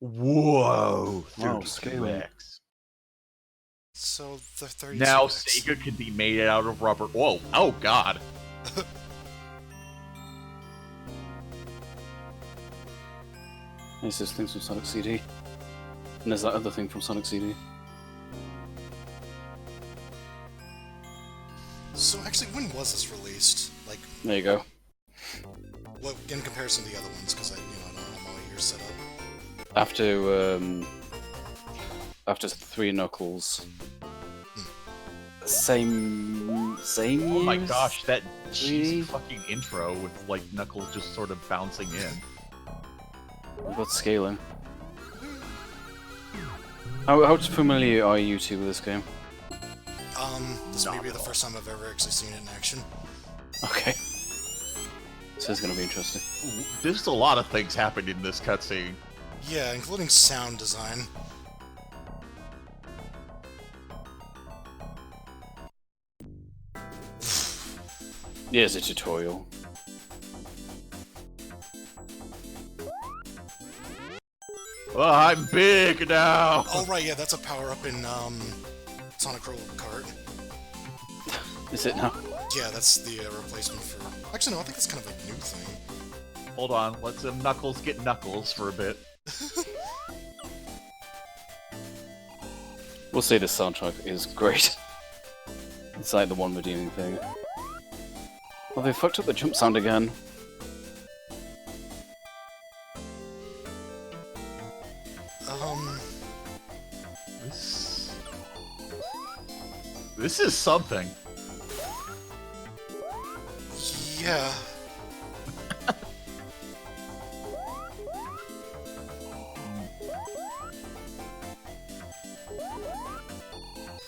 Whoa, Wow, 32x. So the 32x. Now Sega could be made out of rubber. Whoa, oh god. There's this thing from Sonic CD. And there's that other thing from Sonic CD. So actually, when was this released? Like, There you go. what in comparison to the other ones? Because I don't have all years set up. After 3 Knuckles. Same Oh my years? gosh, that cheesy 3? fucking intro with like Knuckles just sort of bouncing in. We've got scaling. How familiar are you two with this game? This may be the first time I've ever actually seen it in action. Okay. So it's gonna be interesting. Ooh, there's a lot of things happened in this cutscene. Yeah, including sound design. Yeah, it's a tutorial. Oh, I'm big now! Oh right, yeah, that's a power-up in, Sonic Roll Kart. Is it now? Yeah, that's the replacement for... Actually, no, I think that's kind of a new thing. Hold on, let's Knuckles get Knuckles for a bit. We'll say the soundtrack is great. It's like the one redeeming thing. Oh, they fucked up the jump sound again. This is something. Yeah.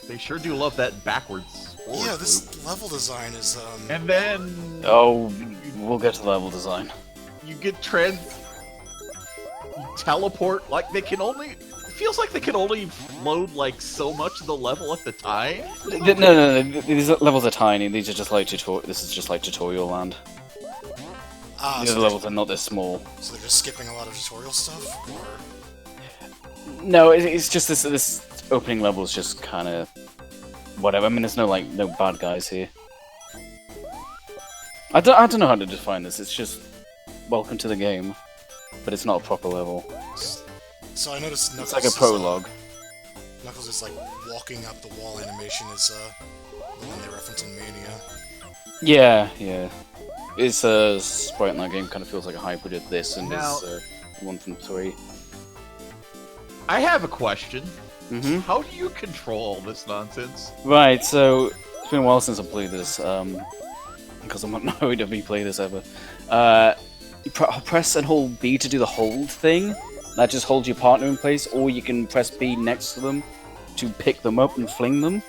They sure do love that backwards forward Yeah, this loop. level design is, And then... Oh, we'll get to the level design. You get you teleport, like they can only... It feels like they can only load like so much of the level at the time. No, these levels are tiny. These are just like This is just like tutorial land. These so levels are not this small. So they're just skipping a lot of tutorial stuff? Or... No, it's just this opening level is just kind of whatever. I mean, there's no bad guys here. I don't know how to define this. It's just welcome to the game, but it's not a proper level. So I noticed Knuckles. It's like a prologue. Knuckles is like walking up the wall animation is the one they reference in Mania. Yeah. It's a sprite in that game. Kind of feels like a hybrid of this and Now- this one from 3. I have a question. Mm-hmm. How do you control all this nonsense? Right, so it's been a while since I played this, because I'm not in a hurry to replay this ever. You press and hold B to do the hold thing. That just holds your partner in place, or you can press B next to them to pick them up and fling them.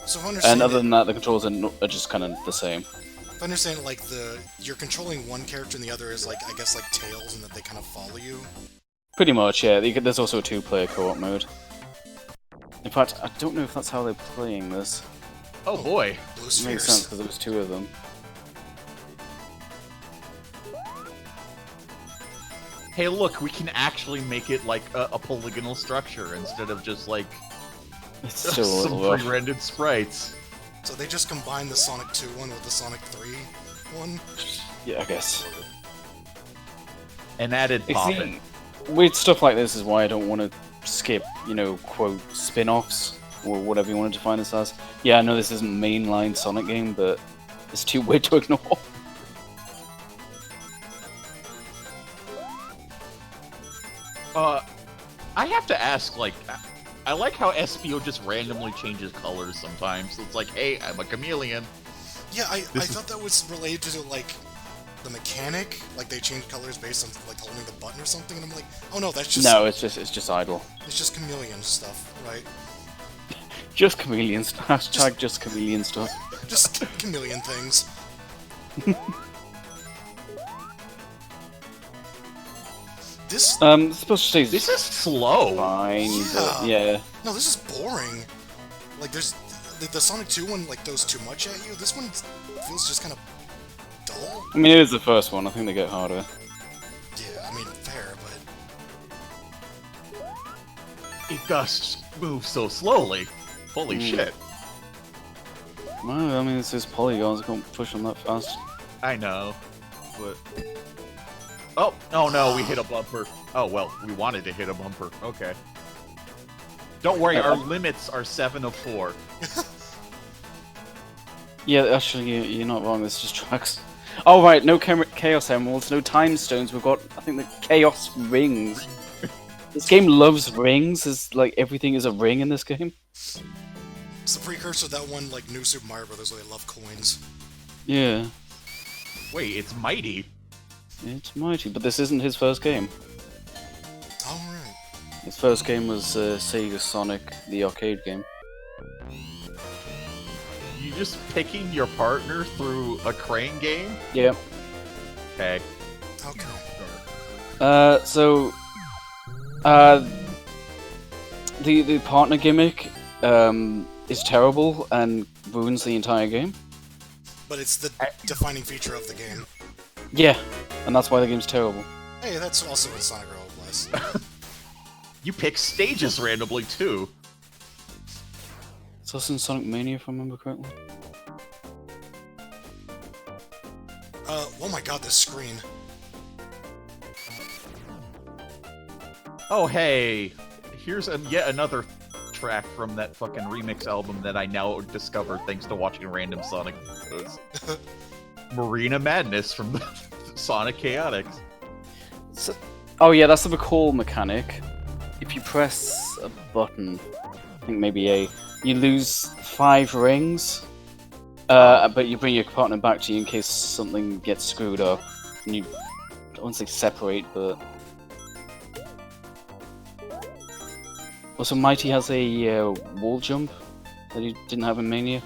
So if I understand And other than that, the controls are just kind of the same. if I understand, like you're controlling one character and the other is like I guess like Tails, and that they kind of follow you. Pretty much, yeah. There's also a 2-player co-op mode. In fact, I don't know if that's how they're playing this. Oh boy. Blue It makes spheres. sense because there was 2 of them. Hey look, we can actually make it like a polygonal structure instead of just like It's still a some little rough. pre-rendered sprites. So they just combined the Sonic 2 one with the Sonic 3 one. Yeah, I guess. And added You popping. see, weird stuff like this is why I don't want to skip, quote, spin-offs, or whatever you want to define this as. Yeah, I know this isn't mainline Sonic game, but it's too weird to ignore. I have to ask, like, I like how SPO just randomly changes colors sometimes. It's like, hey, I'm a chameleon. Yeah, I thought that was related to like the mechanic, like they change colors based on like holding the button or something, and I'm like, oh no, that's just No, it's just idle. it's just chameleon stuff, right? Just chameleon stuff. Hashtag just chameleon stuff. Just chameleon things. This Supposed to say This is slow. fine, but yeah. no, this is boring. Like there's the Sonic 2 one like does too much at you. This one feels just kind of dull. I mean, it is the first one. I think they get harder. Yeah, I mean fair, but it does move so slowly. Holy shit. Well, I mean, it's just polygons. I can't push them that fast. I know, but... Oh no, we hit a bumper. Oh, well, we wanted to hit a bumper. Okay. Don't worry, our limits are 7 of 4. Yeah, actually, you're not wrong. It's just tracks. Oh, right, no Chaos Emeralds, no Time Stones. We've got, I think, the Chaos Rings. This game loves rings. It's like everything is a ring in this game. It's the precursor to that one, like, New Super Mario Bros. Where they love coins. Yeah. Wait, it's Mighty. It's mighty, but this isn't his first game. Alright. His first game was Sega Sonic, the arcade game. You just picking your partner through a crane game? Yeah. Okay. Okay. The partner gimmick is terrible and ruins the entire game. But it's the defining feature of the game. Yeah, and that's why the game's terrible. Hey, that's also in Sonic Rollblast. You pick stages randomly, too. It's also in Sonic Mania, if I remember correctly. Oh my god, this screen. Oh, hey. Here's yet another track from that fucking remix album that I now discovered thanks to watching random Sonic videos. Marina Madness from the Sonic Chaotix. So, oh yeah, that's the recall mechanic. If you press a button, I think maybe A, you lose 5 rings, but you bring your partner back to you in case something gets screwed up. And you, I won't say separate, but... Also, Mighty has a wall jump that he didn't have in Mania.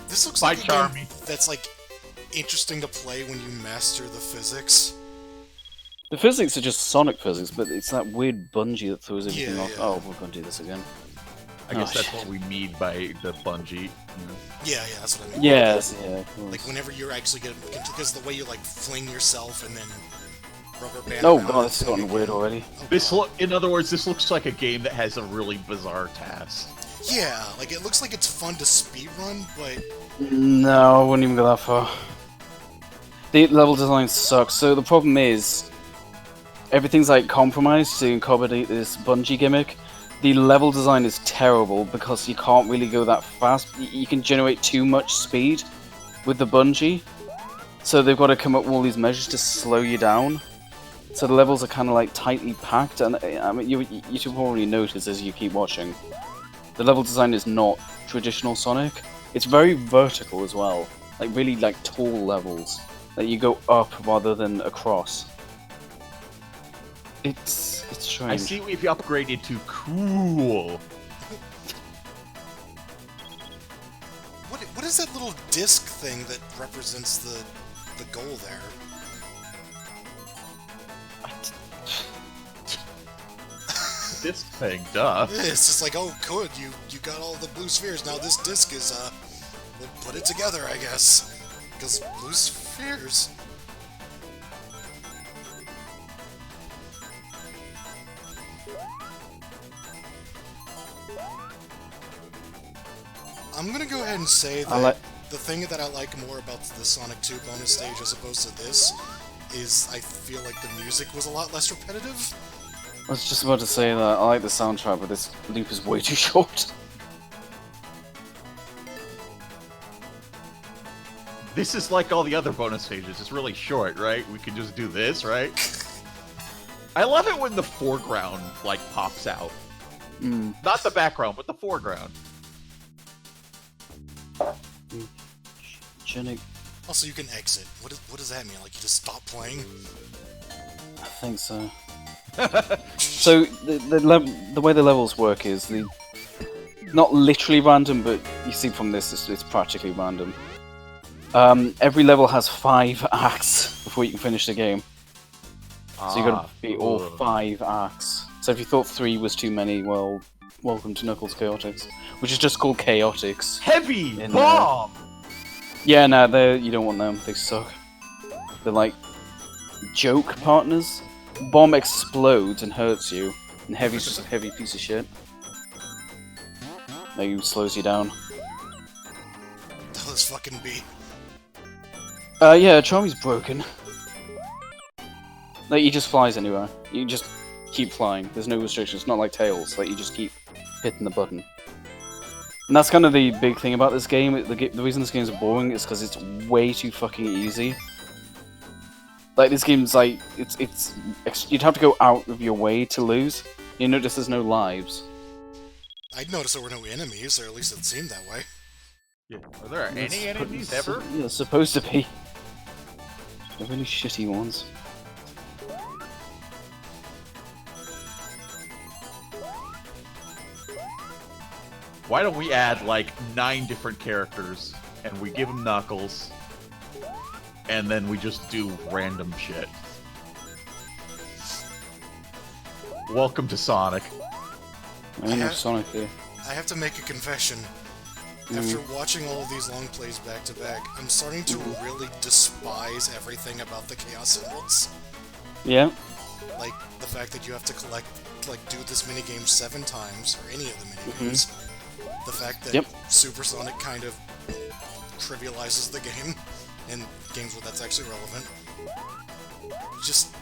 This looks By like a Charmy. game that's, like, interesting to play when you master the physics. The physics are just Sonic physics, but it's that weird bungee that throws everything off. Yeah. Oh, we're gonna do this again. I guess that's what we mean by the bungee. Yeah, that's what I mean. Yes, yeah, of course. Like, whenever you're actually getting... Because the way you, like, fling yourself and then rubber band Oh around god, it, it's gotten weird already. In other words, this looks like a game that has a really bizarre task. Yeah, like, it looks like it's fun to speedrun, but... No, I wouldn't even go that far. The level design sucks. So the problem is, everything's like compromised to accommodate this bungee gimmick. The level design is terrible because you can't really go that fast. You can generate too much speed with the bungee. So they've got to come up with all these measures to slow you down. So the levels are kind of like tightly packed, and I mean, you should probably notice as you keep watching. The level design is not traditional Sonic. It's very vertical as well, like really like tall levels that you go up rather than across. It's strange. I see we've upgraded to cool. What is that little disc thing that represents the goal there? This thing, duh. It's just like, oh, good, you got all the blue spheres. Now this disc is, we'll put it together, I guess. Because blue spheres. I'm gonna go ahead and say that the thing that I like more about the Sonic 2 bonus stage as opposed to this is I feel like the music was a lot less repetitive. I was just about to say that I like the soundtrack, but this loop is way too short. This is like all the other bonus stages. It's really short, right? We can just do this, right? I love it when the foreground, like, pops out. Not the background, but the foreground. Also, you can exit. What does that mean? Like, you just stop playing? I think so. So the way the levels work is not literally random, but you see from this it's practically random. Every level has 5 acts before you can finish the game. So you gotta beat all 5 acts. So if you thought 3 was too many, well, welcome to Knuckles Chaotix, which is just called Chaotix. Heavy bomb. Yeah, no, you don't want them. They suck. They're like joke partners. Bomb explodes and hurts you, and Heavy's just a heavy piece of shit. Like, he slows you down. Tell this fucking beat. Yeah, Charmy's broken. Like, he just flies anywhere. You just keep flying. There's no restrictions. It's not like Tails. Like, you just keep hitting the button. And that's kind of the big thing about this game. The reason this game's boring is because it's way too fucking easy. Like, this game's like, you'd have to go out of your way to lose. You notice there's no lives. I'd notice there were no enemies, or at least it seemed that way. Yeah. Are there any enemies ever? Yeah, supposed to be. They're really shitty ones. Why don't we add, like, 9 different characters, and we give them Knuckles, and then we just do random shit. Welcome to Sonic. I mean, there's Sonic here. I have to make a confession. After watching all of these long plays back to back, I'm starting to really despise everything about the Chaos Emeralds. Yeah. Like, the fact that you have to collect, like, do this minigame 7 times, or any of the minigames. The fact that Super Sonic kind of trivializes the game in games where that's actually relevant. Just...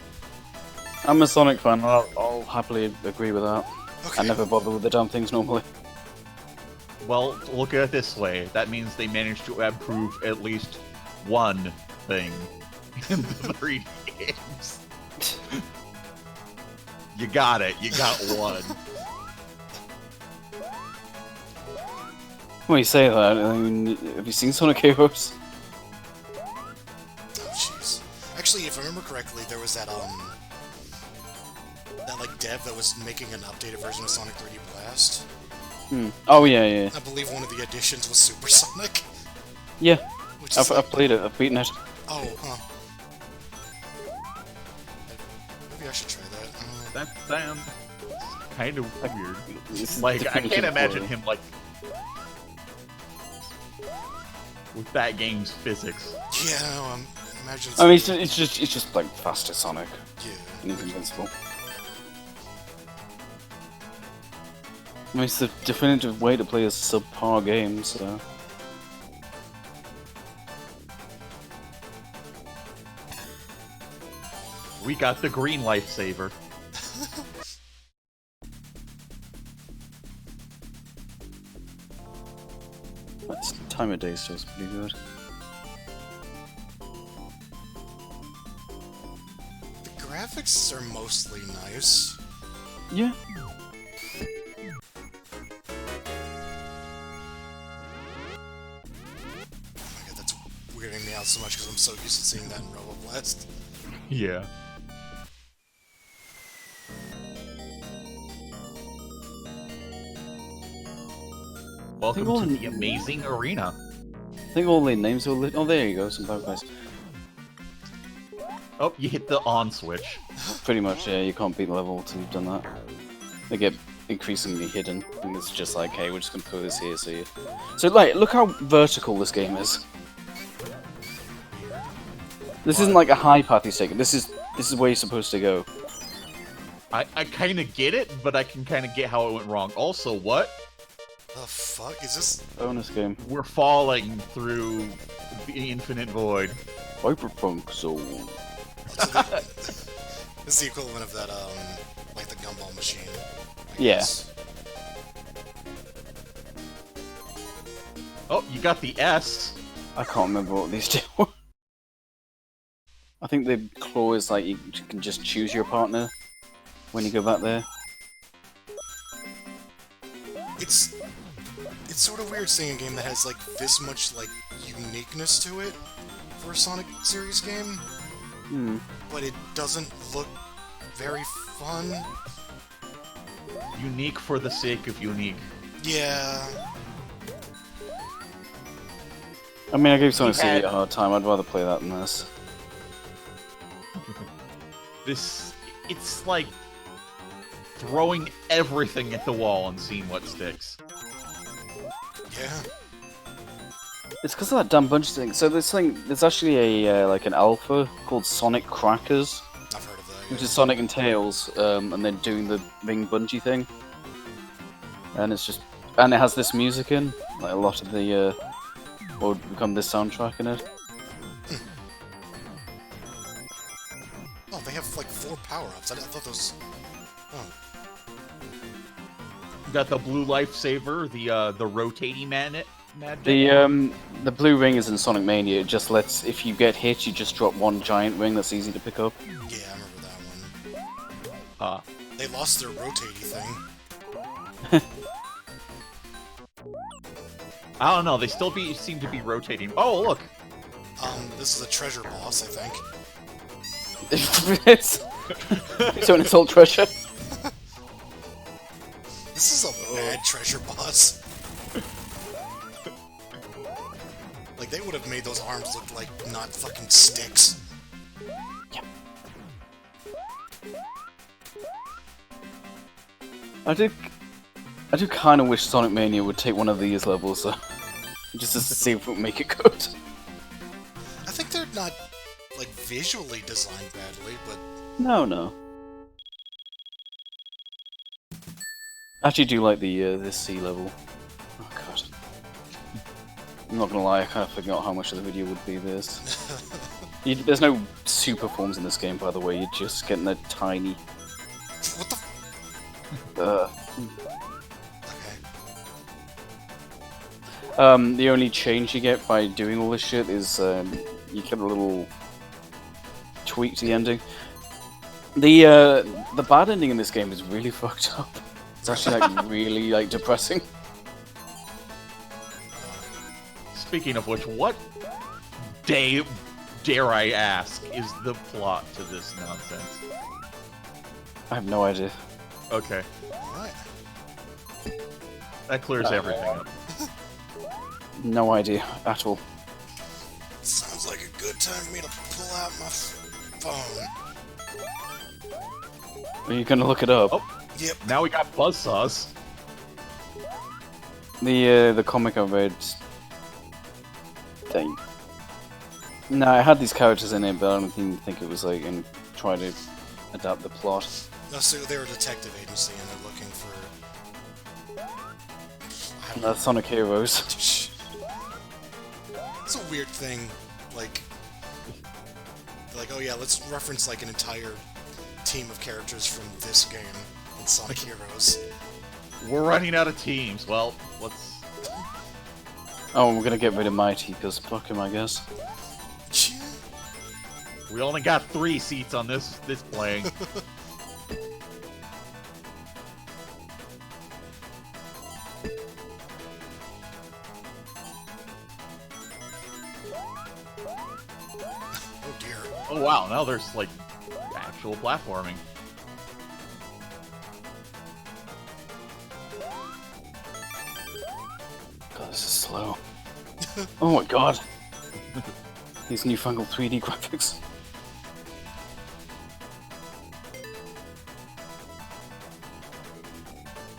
I'm a Sonic fan, I'll happily agree with that. Okay. I never bother with the damn things normally. Well, look at it this way. That means they managed to improve at least one thing in the 3 games. You got it. You got one. When you say that, I mean, have you seen Sonic Heroes? Oh, jeez. Actually, if I remember correctly, there was that, like, dev that was making an updated version of Sonic 3D Blast. Oh, yeah. I believe one of the additions was Super Sonic. Yeah. Which is I've played it, I've beaten it. Oh, huh. Maybe I should try that. That sounds kind of weird. It's Like, I can't imagine poorly. him, like, with that game's physics. Yeah, no, imagine... I mean, it's just like faster Sonic. Yeah. And he's invincible. I mean, it's the definitive way to play a subpar game, so... We got the green lifesaver. That's time of day still is pretty good. The graphics are mostly nice. Yeah. Oh my god, that's weirding me out so much because I'm so used to seeing that in Roboblast. Yeah. Welcome to the amazing arena. I think all the names are lit. Oh, there you go, some Pokeballs. Oh, you hit the on switch. Pretty much, yeah, you can't beat the level until you've done that. They get increasingly hidden, and it's just like, hey, we're just gonna throw this here, so you... So, like, look how vertical this game is. This isn't like a high path he's taking, this is where you're supposed to go. I kind of get it, but I can kind of get how it went wrong. Also, what? The fuck? Is this... Bonus game. We're falling through the infinite void. Hyperpunk Zone. It's the equivalent of that, like the gumball machine. I Yeah. guess. Oh, you got the S. I can't remember what these two were. I think the claw is like you can just choose your partner when you go back there. It's sort of weird seeing a game that has, like, this much, like, uniqueness to it for a Sonic series game. But it doesn't look very fun. Unique for the sake of unique. Yeah. I mean, I gave Sonic CD a hard time. I'd rather play that than this. It's like throwing everything at the wall and seeing what sticks. Yeah. It's because of that damn bunch thing. So there's actually a like an alpha called Sonic Crackers, I've heard of that. which Yeah. is Sonic and Tails, and then doing the ring bungee thing. And it's just, and it has this music in, like a lot of the, what would become this soundtrack in it. Oh, they have like 4 power-ups. I thought those. Oh, You got the blue lifesaver, the rotating magic. The blue ring is in Sonic Mania. It just lets, if you get hit, you just drop one giant ring that's easy to pick up. yeah, I remember that one. They lost their rotating thing. I don't know. They still seem to be rotating. Oh, look. This is a treasure boss, I think. So it's all treasure. This is a bad treasure boss. Like, they would have made those arms look like not fucking sticks. Yep. I do kind of wish Sonic Mania would take one of these levels, just to see if it would make it good. I think they're not, like, visually designed badly, but... No. I actually do like the this sea level. Oh god. I'm not gonna lie, I kind of forgot how much of the video would be this. There's no super forms in this game, by the way, you're just getting a tiny... What the... Okay. Okay. The only change you get by doing all this shit is you get a little tweak to the ending. The bad ending in this game is really fucked up. It's actually like really like depressing. Speaking of which, what dare I ask is the plot to this nonsense? I have no idea. Okay, Alright. that clears everything up. No idea at all. Sounds like a good time for me to pull out my phone. Are you gonna look it up? Oh. Yep. Now we got buzzsaws. The comic I read. Dang. No, it had these characters in it, but I don't even think it was like in trying to adapt the plot. No, so they're a detective agency and they're looking for... I don't know. That's Sonic Heroes. It's a weird thing, like, oh yeah, let's reference like an entire team of characters from this game in Sonic Heroes. We're running out of teams. Well, let's... Oh, we're gonna get rid of Mighty because fuck him, I guess. We only got 3 seats on this playing. Oh dear. Oh wow, now there's like actual platforming. God, this is slow. Oh my god. These newfangled 3D graphics.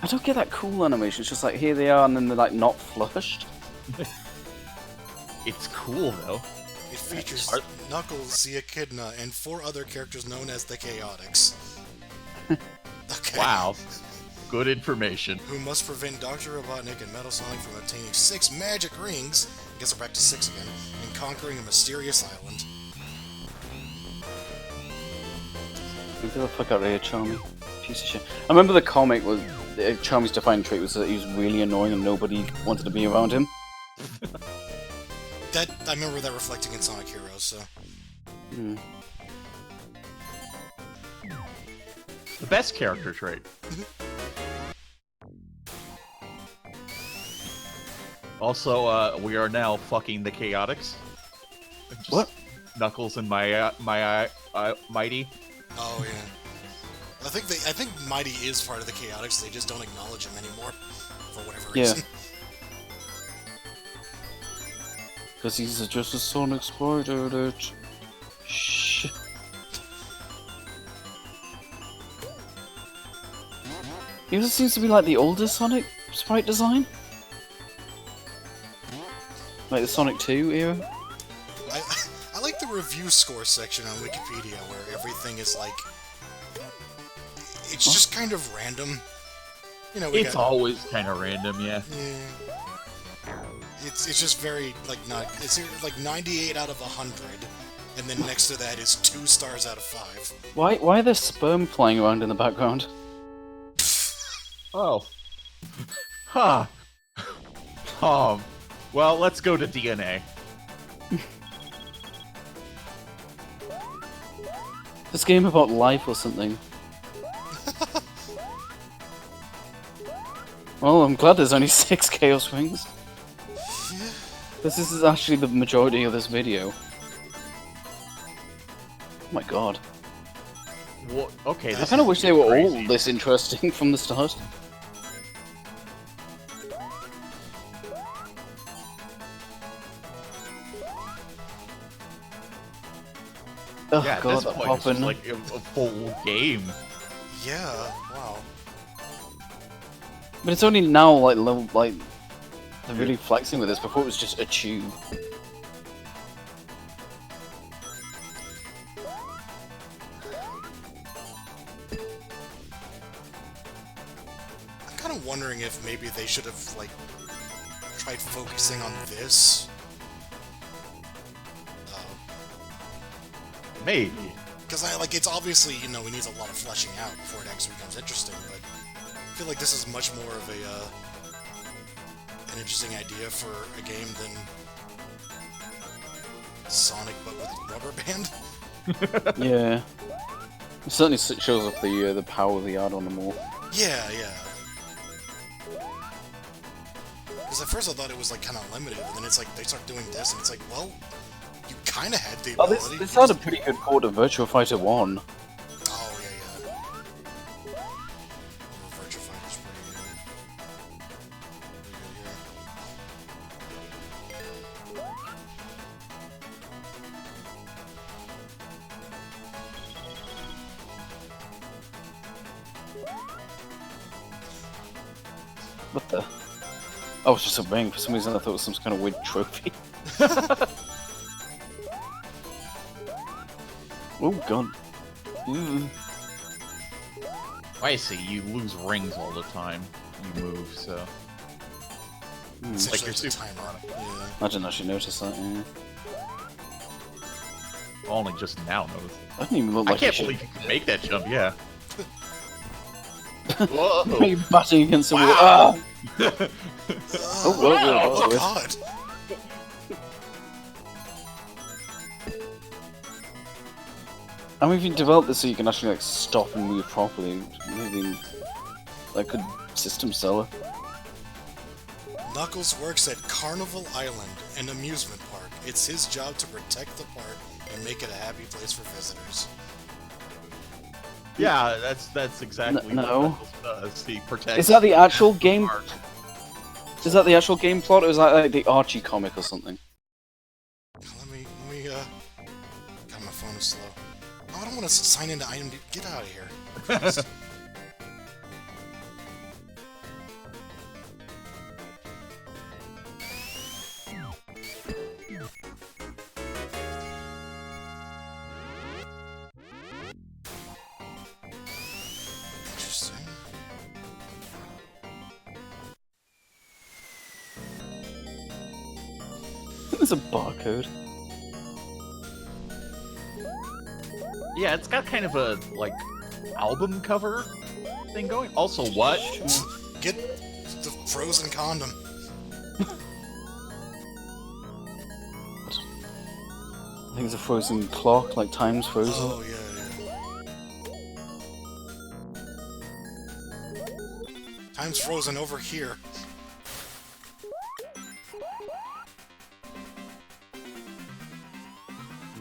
I don't get that cool animation. It's just like here they are and then they're like not flushed. It's cool though. It features Knuckles, the Echidna, and 4 other characters known as the Chaotix. Okay. Wow. Good information. Who must prevent Dr. Robotnik and Metal Sonic from obtaining 6 magic rings, I guess we're back to 6 again, and conquering a mysterious island. Get the fuck out of here, Charmy. Piece of shit. I remember the comic was Charmy's defining trait was that he was really annoying and nobody wanted to be around him. That I remember that reflecting in Sonic Heroes, so... Hmm. The best character trait. Also, we are now fucking the Chaotix. Just What? Knuckles and Mighty. Oh yeah. I think Mighty is part of the Chaotix, they just don't acknowledge him anymore. For whatever Yeah. reason. Because he's just a Sonic Spider that... Shh. This seems to be like the older Sonic sprite design. Like the Sonic 2 era? I like the review score section on Wikipedia where everything is like... It's just kind of random. You know, It's always kind of random, yeah. Yeah. It's just very, like, not... It's like 98 out of 100, and then next to that is 2 stars out of 5. Why are there sperm flying around in the background? Oh. Huh. Well, let's go to DNA. This game about life or something. Well, I'm glad there's only 6 Chaos Rings. This is actually the majority of this video. Oh my god. What? Okay, I kind of wish they were crazy. all this interesting from the start. Oh Yeah, at god, this that point, it's just poppin'. like a full game. Yeah, wow. But it's only now, like, they're really flexing with this. Before it was just a tube. I'm kind of wondering if maybe they should have, like, tried focusing on this. Maybe. Because, it's obviously, you know, it needs a lot of fleshing out before it actually becomes interesting, but I feel like this is much more of an interesting idea for a game than Sonic, but with Rubber Band. Yeah. It certainly shows off the power of the add-on more. Yeah, yeah. Because at first I thought it was, like, kind of limited, but then it's like, they start doing this, and it's like, well, you kind of had the Oh, ability. this had a pretty good port of Virtua Fighter 1. Oh, yeah, yeah. Virtua Fighter's pretty good What the? Oh, it's just a ring. For some reason I thought it was some kind of weird trophy. Oh god. Ooh. I see, you lose rings all the time. You move, so... Essentially, Like your it's a super timer. Yeah. I didn't actually notice that, yeah. Only just now knows. I didn't even look I like can't you believe you can make that jump, yeah. Whoa! You're batting against the wall. Wow. Ah! Oh, whoa, Oh, whoa, God! I mean, if you develop this so you can actually like stop and move properly, maybe like good system seller. Knuckles works at Carnival Island, an amusement park. It's his job to protect the park and make it a happy place for visitors. Yeah, that's exactly No. what Knuckles does. He protects... Is that the actual game? Park. Is that the actual game plot, or is that like the Archie comic or something? Let me, God, my phone is slow. Oh, I don't want to sign into IMDb. Get out of here. Christ. Interesting. There's a barcode. Yeah, it's got kind of a, like, album cover thing going. Also, what? Get the frozen condom. I think it's a frozen clock, like time's frozen. Oh, yeah, yeah. Time's frozen over here.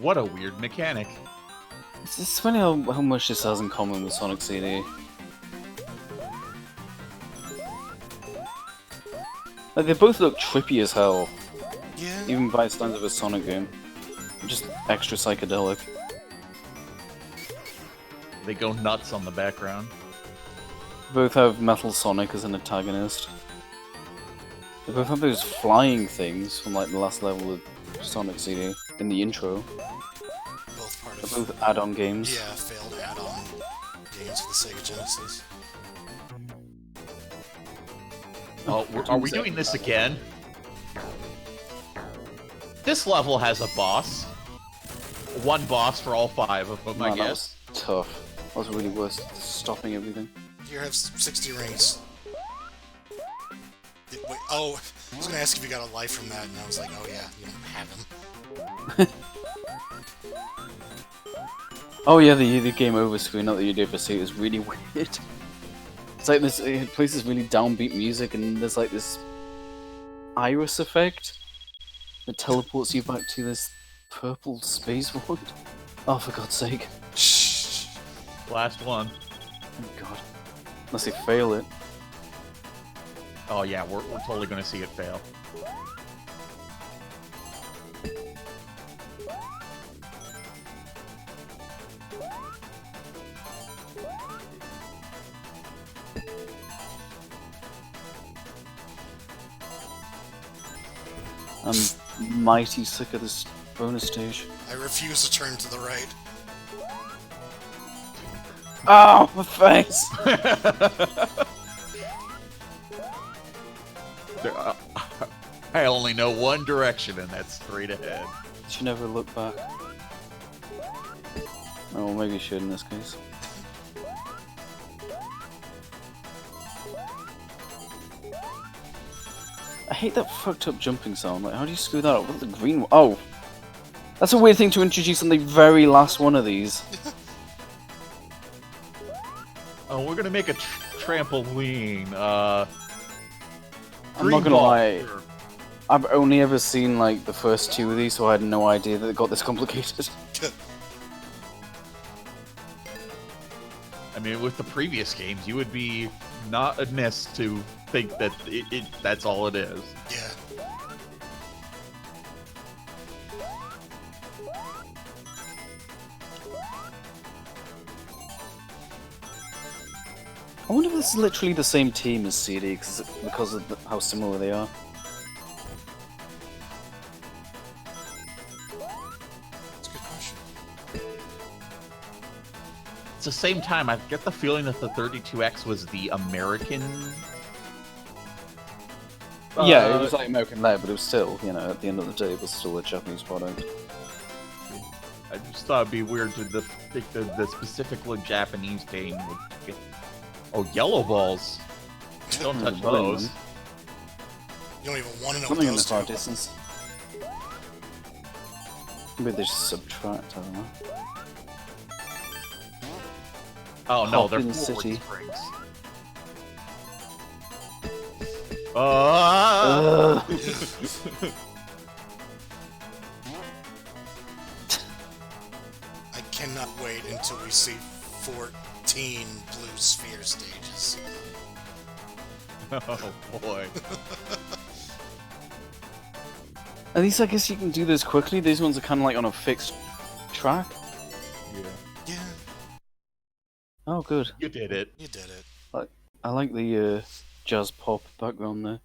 What a weird mechanic. It's funny how much this has in common with Sonic CD. Like, they both look trippy as hell, Yeah. even by the standards of a Sonic game. Just extra psychedelic. They go nuts on the background. Both have Metal Sonic as an antagonist. They both have those flying things from like the last level of Sonic CD in the intro. Both part They're of both add-on games. yeah, failed add-on games for the Sega Genesis. Oh, are we doing this again? This level has a boss. One boss for all 5 of them, I Man, that guess. was tough. That was really worth stopping everything. Here, have 60 rings. Wait, oh, I was gonna ask if you got a life from that, and I was like, oh yeah, you don't have them. Oh yeah, the game over screen, not that you did for see, is really weird. It's like this, it plays this really downbeat music, and there's like this iris effect that teleports you back to this purple space void. Oh, for God's sake. Shh. Last one. Oh God. Unless they fail it. Oh yeah, we're totally gonna see it fail. I'm mighty sick of this bonus stage. I refuse to turn to the right. Oh, my face! I only know one direction, and that's straight ahead. You should never look back. Oh, well, maybe you should in this case. I hate that fucked up jumping sound. Like, how do you screw that up? What's the green one? Oh! That's a weird thing to introduce on the very last one of these. Oh, we're gonna make a trampoline. I'm not gonna lie. I've only ever seen like the first 2 of these, so I had no idea that it got this complicated. I mean, with the previous games, you would be not amiss to think that that's all it is. Yeah. I wonder if this is literally the same team as CD because of how similar they are. That's a good question. At the same time, I get the feeling that the 32X was the American. Yeah, it was like American led, but it was still, you know, at the end of the day, it was still a Japanese product. I just thought it'd be weird to think that the specifically Japanese game would get. Oh, yellow balls! Don't touch those. You don't even want to know Something in those the far two. distance. Maybe they just subtract, I don't know. Oh no, Hop they're in forward city. springs. I cannot wait until we see 14 blue sphere stages. Oh boy. At least I guess you can do this quickly. These ones are kind of like on a fixed track. Yeah. Yeah, Oh, good. You did it. you did it. I like the jazz pop background there.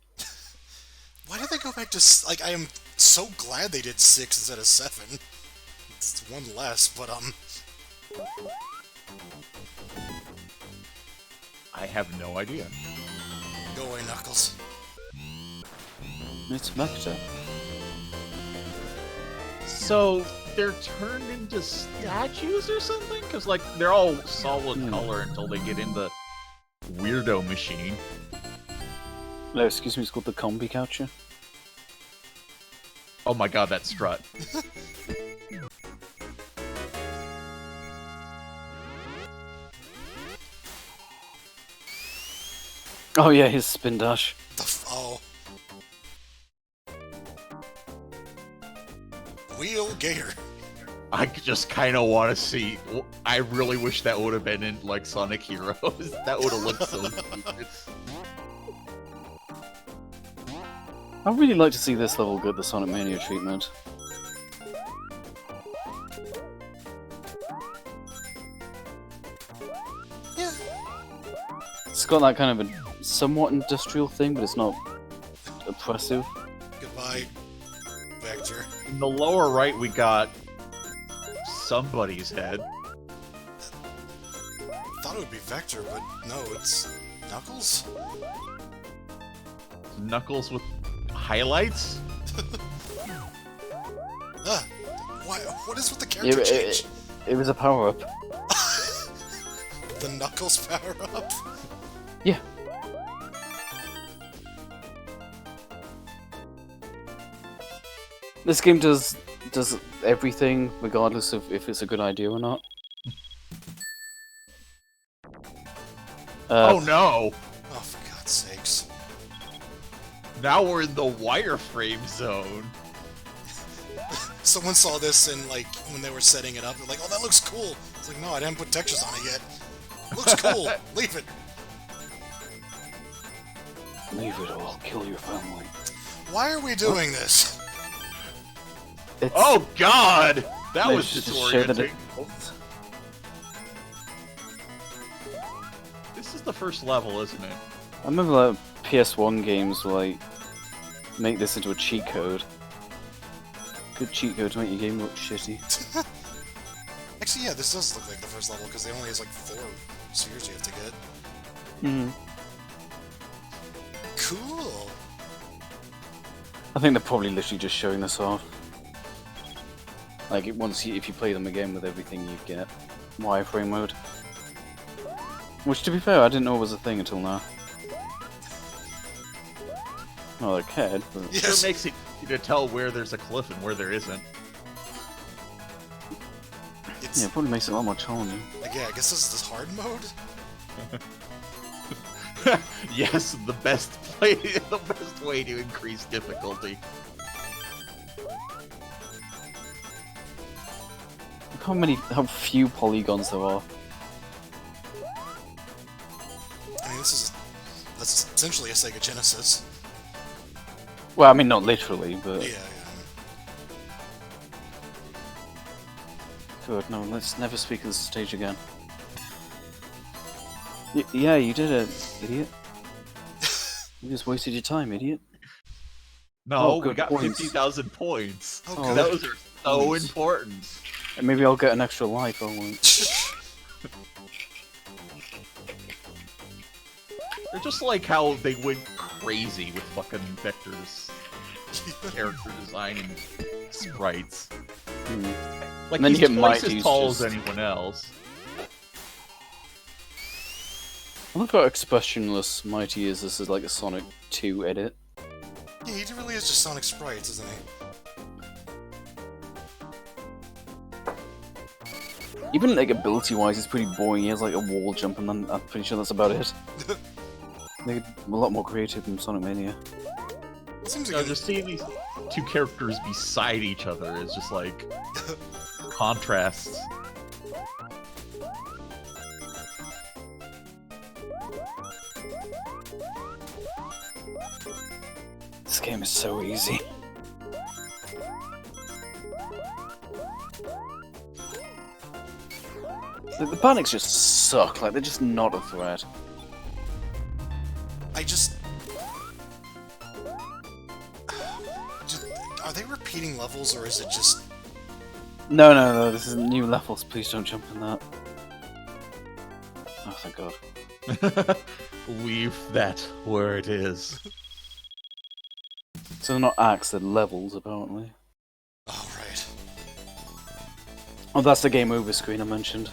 Why did they go back to like? I am so glad they did 6 instead of 7. It's one less, but I have no idea. go away, Knuckles. It's Mecta. So they're turned into statues or something? Because like they're all solid color until they get in the weirdo machine. No, excuse me, it's called the Combi Coucher. Oh my god, that strut. Oh yeah, his spin dash. Oh. Wheel Gator. I just kind of want to see. I really wish that would have been in like Sonic Heroes. That would have looked so stupid. I'd really like to see this level get the Sonic Mania treatment. Yeah. It's got that kind of a somewhat industrial thing, but it's not a oppressive. Goodbye, Vector. In the lower right, we got somebody's head. Thought it would be Vector, but no, it's Knuckles? Knuckles with highlights? What is with the character change? It was a power-up. The Knuckles power-up? Yeah. This game does everything, regardless of if it's a good idea or not. Oh no! Oh, for God's sakes. Now we're in the wireframe zone. Someone saw this and, like, when they were setting it up, they're like, oh, that looks cool! It's like, no, I didn't put textures on it yet. Looks cool! Leave it! Leave it or I'll kill your family. Why are we doing this? It's, Oh god! That they was should just show that disorienting. it- This is the first level, isn't it? I remember like PS1 games were like make this into a cheat code. Good cheat code to make your game look shitty. Actually, yeah, this does look like the first level, because they only has, like, 4 spheres you have to get. Hmm. Cool! I think they're probably literally just showing this off. Like if you play them again with everything you get, wireframe mode. Which, to be fair, I didn't know was a thing until now. Well, I cared, but It Yes! sure makes it easy to tell where there's a cliff and where there isn't. It's, yeah, it probably makes it a lot more challenging. like, yeah, I guess this is this hard mode? Yes, the best way to increase difficulty. Look how few polygons there are. I mean, that's essentially a Sega Genesis. Well, I mean, not literally, but Yeah, yeah. good. No, let's never speak of this stage again. Yeah, you did it, idiot. You just wasted your time, idiot. No, Oh, we good got points. 50,000 points. Oh, Oh, good. Those are so important. And maybe I'll get an extra life, I won't. They're just like how they went crazy with fucking Vector's character design and sprites. Hmm. Like, And then he's you get twice Mighty's as tall just- as anyone else. I love how expressionless Mighty is. This is like a Sonic 2 edit. Yeah, he really is just Sonic sprites, isn't he? Even like ability-wise, it's pretty boring. He has like a wall jump, and then I'm pretty sure that's about it. They're a lot more creative than Sonic Mania. It seems You like know, just seeing these two characters beside each other is just like contrasts. This game is so easy. The panics just suck. Like they're just not a threat. I just... Are they repeating levels, or is it just... No. This is new levels. Please don't jump in that. Oh, thank God. Leave that where it is. So they're not acts, they're levels, apparently. Oh, right. Oh, that's the game over screen I mentioned.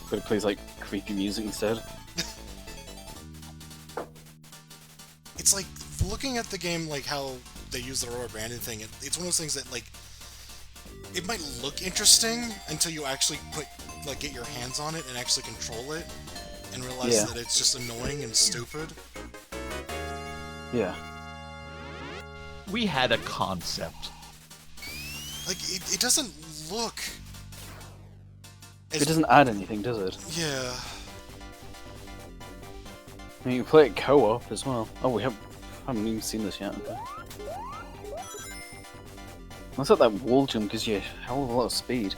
But it plays like creepy music instead. It's like, looking at the game, like how they use the rubber banding thing, it's one of those things that, like, it might look interesting until you actually get your hands on it and actually control it, and realize Yeah. that it's just annoying and stupid. Yeah. We had a concept. Like, it doesn't look... It doesn't add anything, does it? Yeah. I mean, you can play it co-op as well. Oh, we haven't even seen this yet. Okay. Looks like that wall jump gives you a hell of a lot of speed.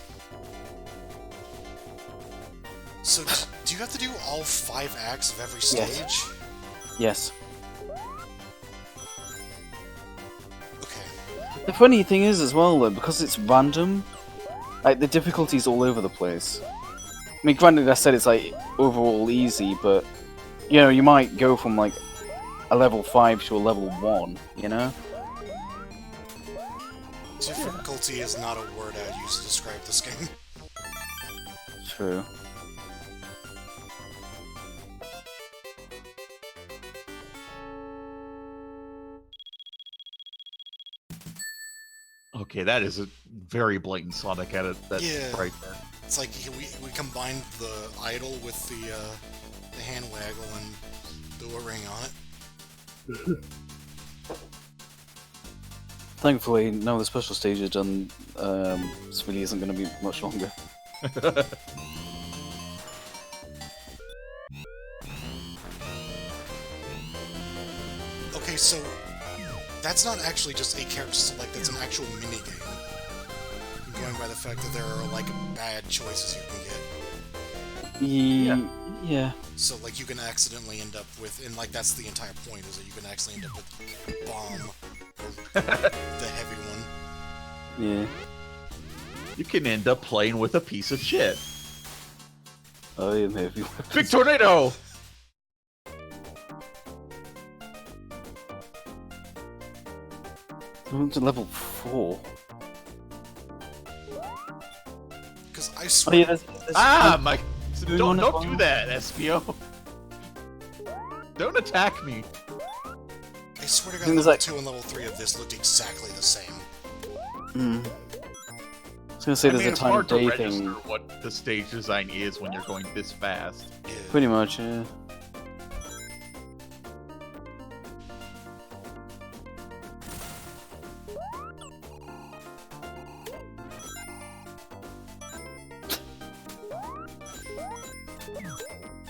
So, do you have to do all 5 acts of every Yes. stage? Yes. The funny thing is, as well, though, because it's random, like, the difficulty's all over the place. I mean, granted, I said it's, like, overall easy, but, you know, you might go from, like, a level 5 to a level 1, you know? Difficulty is not a word I'd use to describe this game. True. Okay, that is a very blatant Sonic edit. That's Yeah. right there. It's like we combined the idle with the hand waggle and do a ring on it. Thankfully, now the special stage is done, this really isn't going to be much longer. Okay, so that's not actually just a character select, that's an actual minigame. Going by the fact that there are, like, bad choices you can get. Yeah. So, like, you can accidentally end up with, and, like, that's the entire point, is that you can accidentally end up with Bomb, or the heavy one. Yeah. You can end up playing with a piece of shit. Oh, yeah, maybe. Big tornado! I went to level 4. Because I Oh, swear... yeah, there's My... Doing Don't one do at that, SPO. Don't attack me. I swear to God, Things level like- 2 and level 3 of this looked exactly the same. I was gonna say I there's mean, a it's time hard to day register thing. what the stage design is when you're going this fast. Yeah. Pretty much, yeah.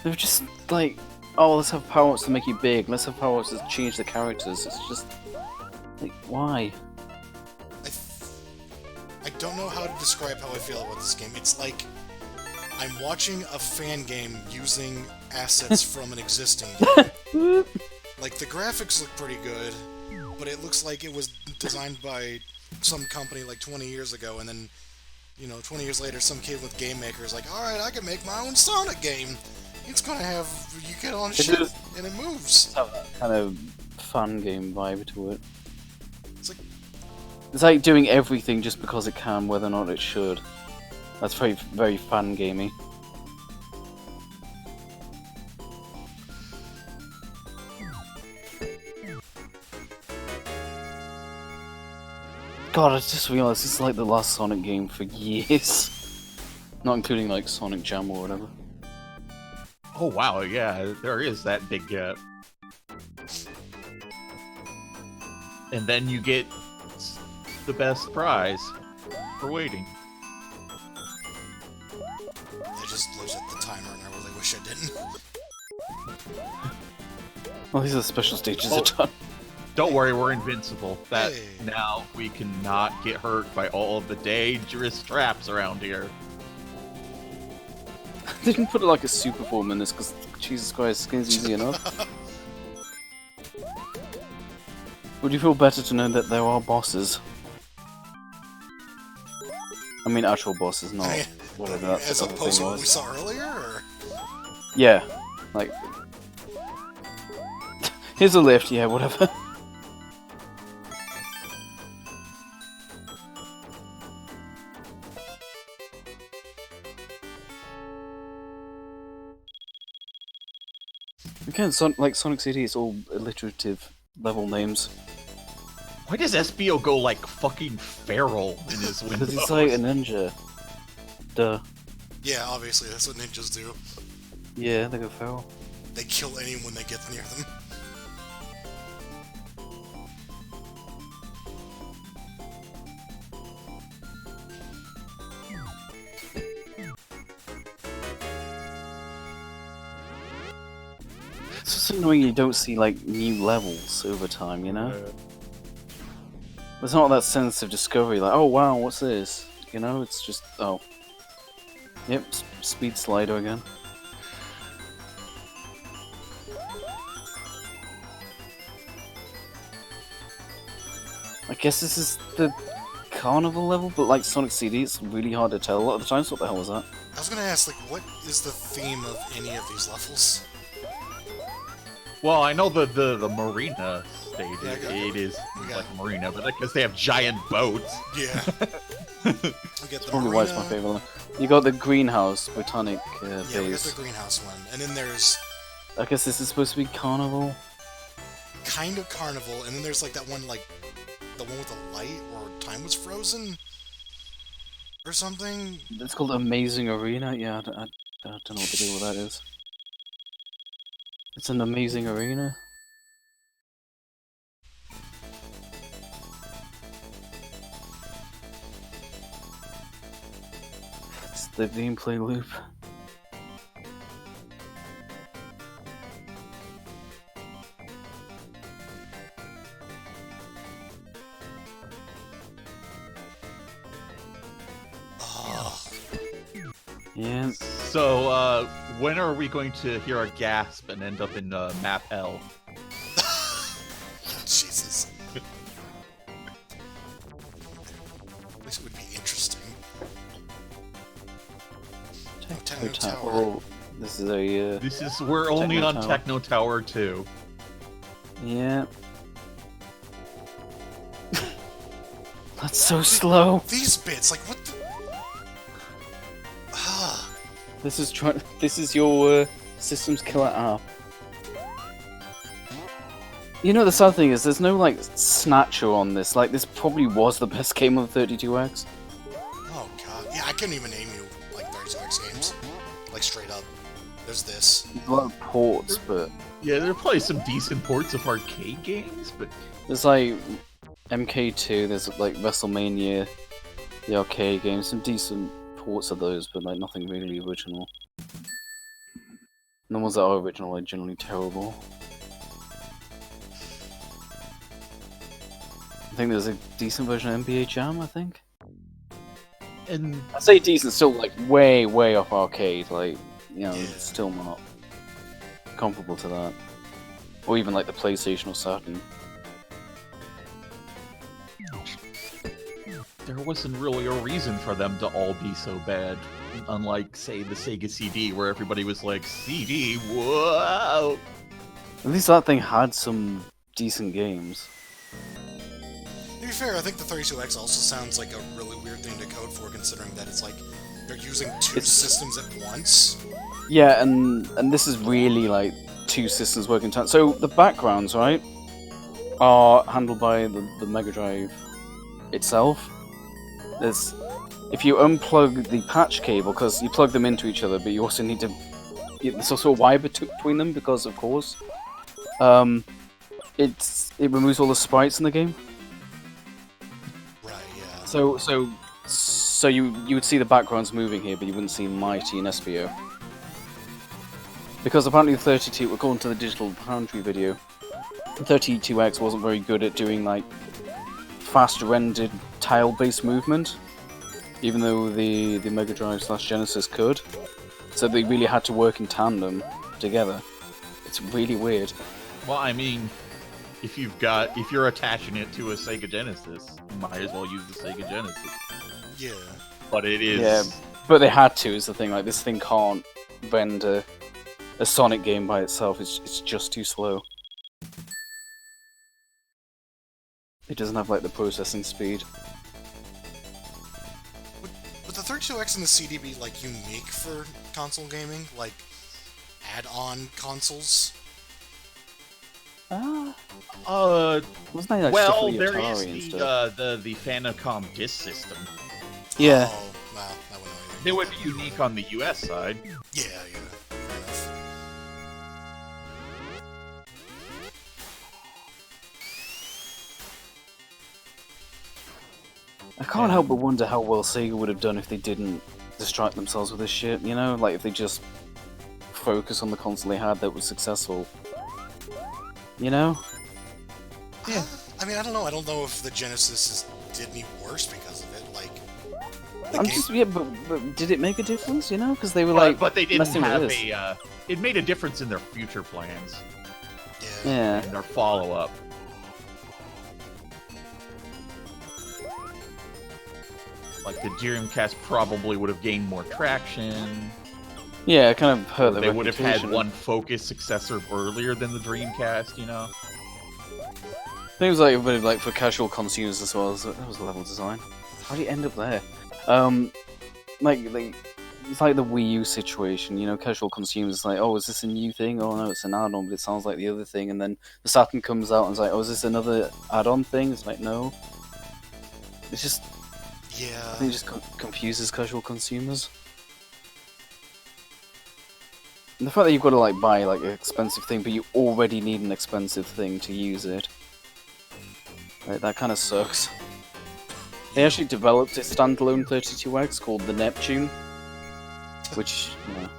They're just like, oh, let's have power-ups to make you big, let's have power-ups to change the characters. It's just, like, why? I don't know how to describe how I feel about this game. It's like I'm watching a fan game using assets from an existing game. Like, the graphics look pretty good, but it looks like it was designed by some company like 20 years ago, and then, you know, 20 years later, some kid with Game Maker is like, alright, I can make my own Sonic game. It's gonna have, you get on shit, is- and it moves. Have that kind of fun game vibe to it. It's like, It's like doing everything just because it can, whether or not it should. That's very, very fun gamey. God, I just realized this is like the last Sonic game for years. Not including like Sonic Jam or whatever. Oh wow, yeah, there is that big gap. And then you get the best prize for waiting. I just looked at the timer and I really wish I didn't. Well, these are the special stages Oh. are done. Don't worry, we're invincible. That Hey. now we cannot get hurt by all of the dangerous traps around here. They didn't put like a super form in this because Jesus Christ, skin's easy enough. Would you feel better to know that there are bosses? I mean, actual bosses, not whatever that As other opposed thing to what we was. saw earlier, or? Yeah, like here's a lift. Yeah, whatever. Again, like Sonic City, it's all alliterative level names. Why does SBO go like fucking feral in his windows? Because he's like a ninja. Duh. Yeah, obviously, that's what ninjas do. Yeah, they go feral. They kill anyone that gets near them. It's just annoying you don't see like new levels over time, you know? There's not that sense of discovery, like, oh wow, what's this? You know, it's just, oh. Yep, speed slider again. I guess this is the carnival level, but like Sonic CD, it's really hard to tell a lot of the times. What the hell was that? I was gonna ask, like, what is the theme of any of these levels? Well, I know the marina stage. Yeah, It is we got- like a marina, but because they have giant boats. Yeah. We get That's the probably why it's my marina. favorite one. You got the greenhouse botanic Yeah, we got base. the greenhouse one, and then there's I guess this is supposed to be carnival. kind of carnival, and then there's like that one, like the one with the light, or time was frozen, or something. It's called Amazing Arena. Yeah, I don't know what the deal with that is. It's an amazing arena. It's the gameplay loop. Oh, Yeah. So, when are we going to hear a gasp and end up in map L? Jesus. This would be interesting. Techno Tower. Oh, this is a We're only Techno on Tower. Techno Tower 2. yeah. That's so slow. These bits, like, what the... Ah, This is your system's killer app. You know, the sad thing is, there's no like snatcher on this. Like, this probably was the best game of 32X. oh god. Yeah, I couldn't even name you, like, 32X games. Like, straight up. There's this. There's a lot of ports, but Yeah, there are probably some decent ports of arcade games, but there's like MK2. There's like WrestleMania, the arcade games. Some decent ports of those, but like nothing really original. And the ones that are original are generally terrible. I think there's a decent version of NBA Jam, I think. and I say decent, still like way off arcade, like, you know, Yeah. still not comparable to that. Or even like the PlayStation or Saturn. there wasn't really a reason for them to all be so bad. Unlike, say, the Sega CD, where everybody was like, CD, whoa! At least that thing had some decent games. To be fair, I think the 32X also sounds like a really weird thing to code for, considering that it's like they're using two It's- systems at once. Yeah, and this is really like two systems working together. So the backgrounds, right, are handled by the Mega Drive itself. There's, if you unplug the patch cable, because you plug them into each other, but you also need to. There's also a wire between them because, of course, it removes all the sprites in the game. Right, yeah. So you would see the backgrounds moving here, but you wouldn't see Mighty and SBO. Because apparently the 32, according to the Digital Foundry video, the 32X wasn't very good at doing like fast rendered tile-based movement, even though the Mega Drive / Genesis could. So they really had to work in tandem together. It's really weird. Well, I mean, if you're attaching it to a Sega Genesis, you might as well use the Sega Genesis. Yeah. But it is... Yeah, but they had to, is the thing. Like, this thing can't render a Sonic game by itself. It's just too slow. It doesn't have like the processing speed. Would the 32X and the CD be, like, unique for console gaming? Like, add-on consoles? Ah, well, wasn't that like stuff with the there Atari is and the stuff? the Famicom disc system. Yeah. Oh, wow, that would know It would be unique on the US side. Yeah, fair enough. I can't help but wonder how well Sega would have done if they didn't distract themselves with this shit, you know? Like, if they just focus on the console they had that was successful. You know? Yeah. I mean, I don't know. I don't know if the Genesis did any worse because of it. Like, the I'm game- just, yeah, but did it make a difference, you know? Because they were But, like, but they didn't messing with have this. it made a difference in their future plans yeah. Yeah. and their follow-up. Like the Dreamcast probably would have gained more traction. Yeah, it kind of hurt the They would have had reputation. one focused successor earlier than the Dreamcast, you know? I think it was like a bit of like for casual consumers as well. So that was level design. How do you end up there? Like it's like the Wii U situation. You know, casual consumers like, oh, is this a new thing? Oh no, it's an add-on, but it sounds like the other thing. And then the Saturn comes out and it's like, oh, is this another add-on thing? It's like, no. It's just, Yeah. I think it just confuses casual consumers. And the fact that you've got to like buy like an expensive thing, but you already need an expensive thing to use it. Like, that kind of sucks. They actually developed a standalone 32X called the Neptune, which, you know.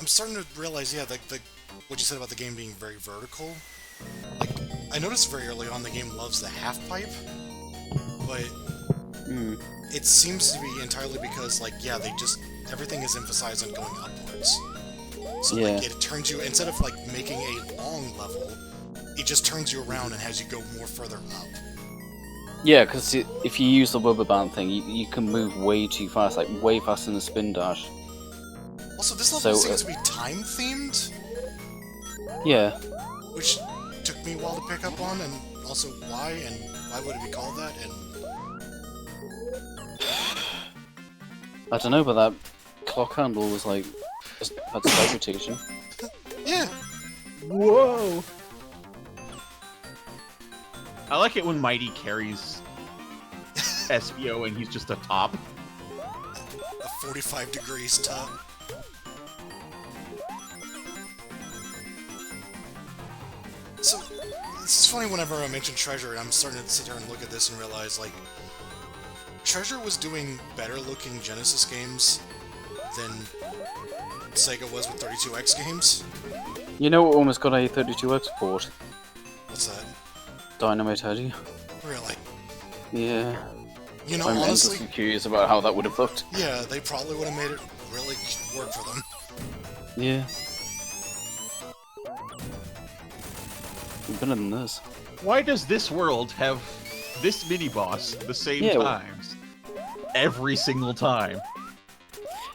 I'm starting to realize, yeah, what you said about the game being very vertical. Like, I noticed very early on the game loves the half pipe, but it seems to be entirely because, like, yeah, everything is emphasized on going upwards. So, Yeah. like, it turns you, instead of, like, making a long level, it just turns you around and has you go more further up. Yeah, because if you use the rubber band thing, you can move way too fast, like way faster than a spin dash. Also, this level So, seems to be time-themed, Yeah. which took me a while to pick up on, and also why would it be called that, and... I don't know, but that clock handle was like, had some reputation. Yeah! Whoa! I like it when Mighty carries SBO and he's just a top. A 45 degrees top. So, it's funny whenever I mention Treasure, I'm starting to sit here and look at this and realize, like, Treasure was doing better-looking Genesis games than Sega was with 32X games. You know what almost got a 32X port? What's that? Dynamite Heady. Really? Yeah. You know, I'm honestly, endlessly curious about how that would have looked. yeah, they probably would have made it really work for them. Yeah. Better than this. Why does this world have this mini-boss the same Yeah. times? Every single time.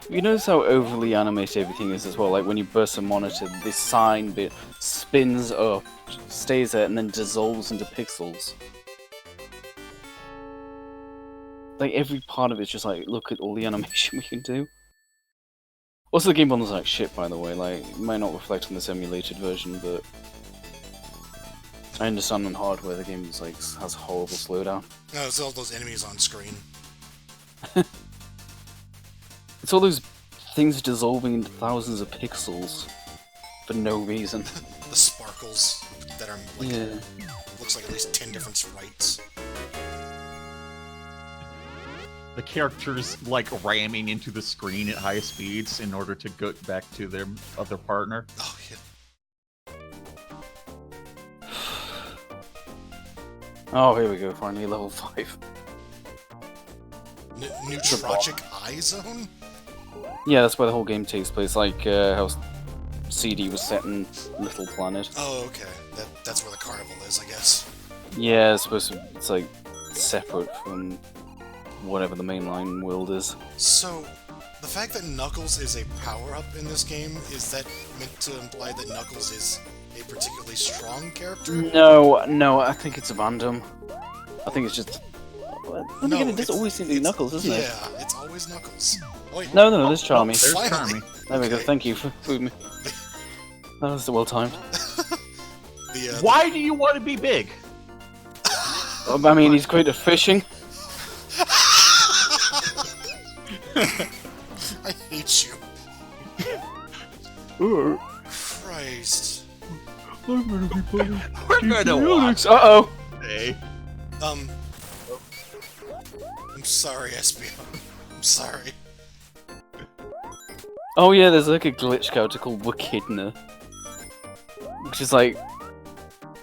You notice how overly animated everything is as well? Like when you burst a monitor, this sign bit spins up, stays there, and then dissolves into pixels. Like every part of it's just like, look at all the animation we can do. Also, the game bundle's like shit, by the way. Like, it might not reflect on this emulated version, but I understand on hardware the game is like has horrible slowdown. No, it's all those enemies on screen. It's all those things dissolving into thousands of pixels for no reason. The sparkles that are, like, Yeah. looks like at least 10 different sprites. The characters, like, ramming into the screen at high speeds in order to go back to their other partner. Oh, yeah. Oh, here we go, finally level 5. Neutrochic Eye Zone? Yeah, that's where the whole game takes place, like how CD was set in Little Planet. Oh, okay. That's where the carnival is, I guess. Yeah, it's supposed to, it's like separate from whatever the mainline world is. So, the fact that Knuckles is a power-up in this game, is that meant to imply that Knuckles is a particularly strong character? No, I think it's a random. I think it's just... Well, then No, again, it does it's- always seem to be it's- Knuckles, doesn't it? Yeah, it's always Knuckles. Oh, wait. No, there's Charmy. There's Finally. Charmy. There we go, Okay. thank you for food me. That was well timed. Why do you want to be big? I mean, he's great at fishing. I hate you. Christ. We're gonna watch Uh-oh! today. I'm sorry, SBO. I'm sorry. Oh yeah, there's like a glitch character called Wikidna. Which is like...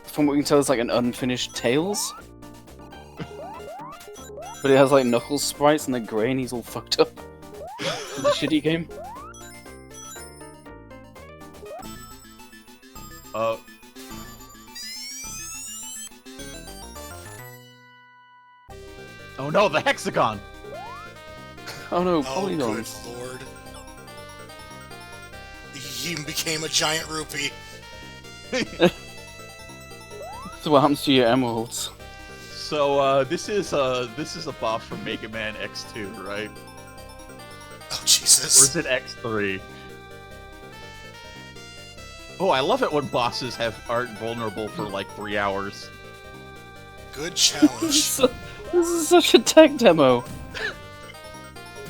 From what we can tell, it's like an unfinished Tails. But it has like Knuckles sprites and they're grey and he's all fucked up. In the shitty game. Oh no, the hexagon! Oh no, Oh, polygons. good lord. He became a giant rupee. So what happens to your emeralds? So, this is a boss from Mega Man X2, right? Oh, Or Jesus. is it X3? Oh, I love it when bosses aren't vulnerable for like 3 hours. Good challenge. This is such a tech demo.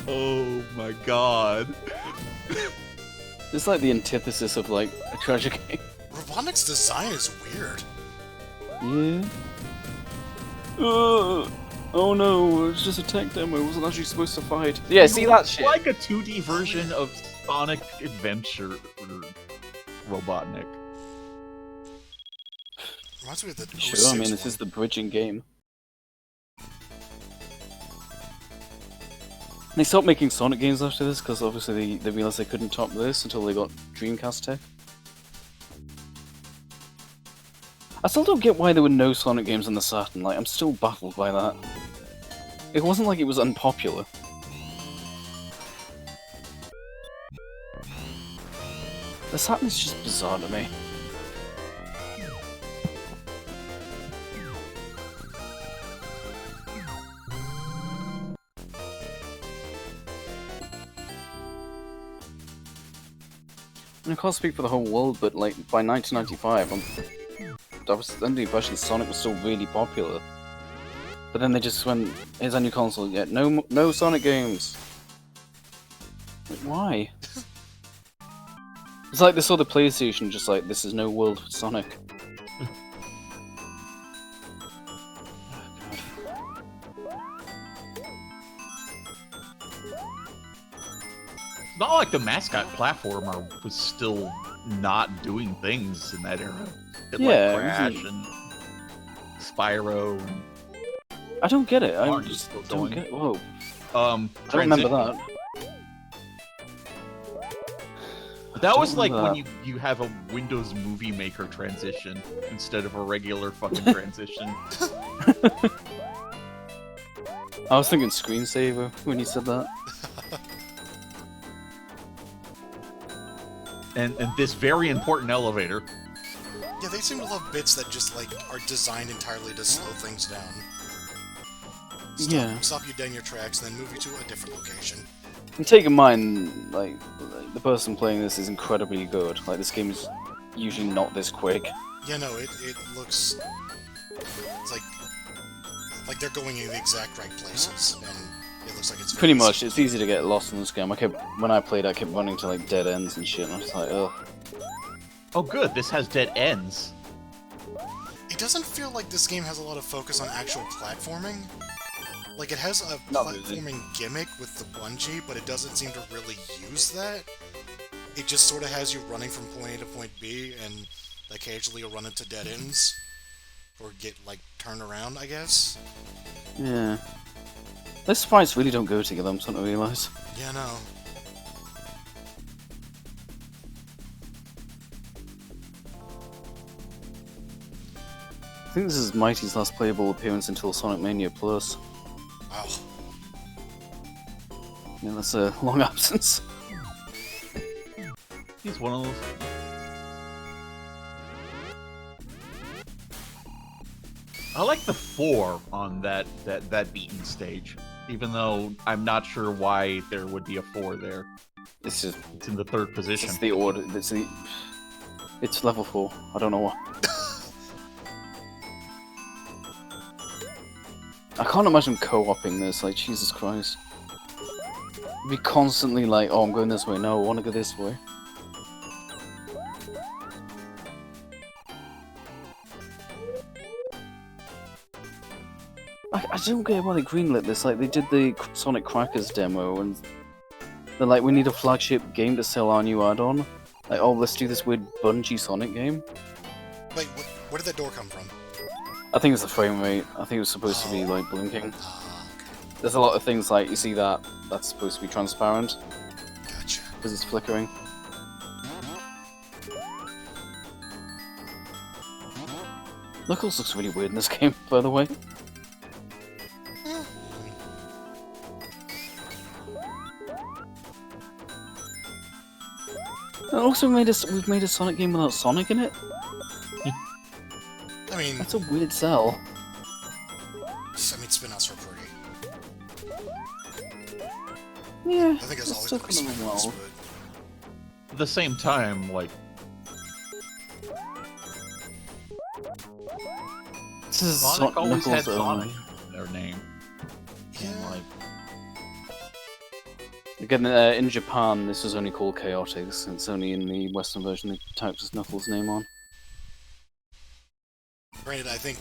Oh my god. It's like the antithesis of like a treasure game. Robotnik's design is weird. Yeah. Oh no, it's just a tech demo. It wasn't actually supposed to fight. Yeah, see that shit? Like a 2D version of Sonic Adventure Robotnik. Reminds me of the Sure, I mean, 06 this one. is the bridging game. They stopped making Sonic games after this because obviously they realized they couldn't top this until they got Dreamcast tech. I still don't get why there were no Sonic games on the Saturn. Like, I'm still baffled by that. It wasn't like it was unpopular. The Saturn is just bizarre to me. I can't speak for the whole world, but like by 1995, I was under the impression Sonic was still really popular. But then they just went, "Here's our new console. Yeah, no Sonic games." Like, why? It's like they saw the PlayStation, just like, this is no world for Sonic. It's not like the mascot platformer was still not doing things in that era. It Yeah, like it Crash wasn't- and Spyro and I don't get it. I Mario just still don't going. get it. Whoa. um I don't remember Transition. that. That was Don't like when remember you have a Windows Movie Maker transition instead of a regular fucking transition. I was thinking screensaver when you said that. And this very important elevator. Yeah, they seem to love bits that just, like, are designed entirely to slow things down. Yeah. Stop you dead in your tracks, and then move you to a different location. And take in mind, like, the person playing this is incredibly good. Like, this game is usually not this quick. Yeah, no, it looks... It's like they're going in the exact right places, and it looks like it's... Pretty very much, it's easy to get lost in this game. When I played, I kept running to, like, dead ends and shit, and I was like, ugh. Oh good, this has dead ends. It doesn't feel like this game has a lot of focus on actual platforming. Like, it has a Not really. platforming gimmick with the bungee, but it doesn't seem to really use that. It just sort of has you running from point A to point B, and occasionally you'll run into dead ends. Or get, like, turned around, I guess. Yeah. Those sprites really don't go together, I'm starting to realise. Yeah, no. I think this is Mighty's last playable appearance until Sonic Mania Plus. Wow. Yeah, that's a long absence. He's one of those. I like the 4 on that beaten stage, even though I'm not sure why there would be a 4 there. It's just, It's in the 3rd position. it's the order, it's level 4, I don't know why. I can't imagine co-oping this, like, Jesus Christ. Be constantly like, oh, I'm going this way, no, I want to go this way. I don't get why they greenlit this, like, they did the Sonic Crackers demo, and they're like, we need a flagship game to sell our new add-on. Like, oh, let's do this weird Bungie Sonic game. Wait, where did that door come from? I think it's the frame rate, I think it was supposed to be, like, blinking. Ah, okay. There's a lot of things like, you see that, that's supposed to be transparent, Gotcha. because it's flickering. Knuckles looks really weird in this game, by the way. And also we've made a Sonic game without Sonic in it? I mean, That's a weird sell. spin-offs were pretty. Yeah, I think there's it's always still gonna be kind of spin-offs, well. At the same time, like, This is Sonic always had Knuckles Sonic only. in their name. Yeah. And, like, Again, in Japan, this was only called Chaotix. It's only in the Western version they typed his Knuckles' name on. Granted, I think,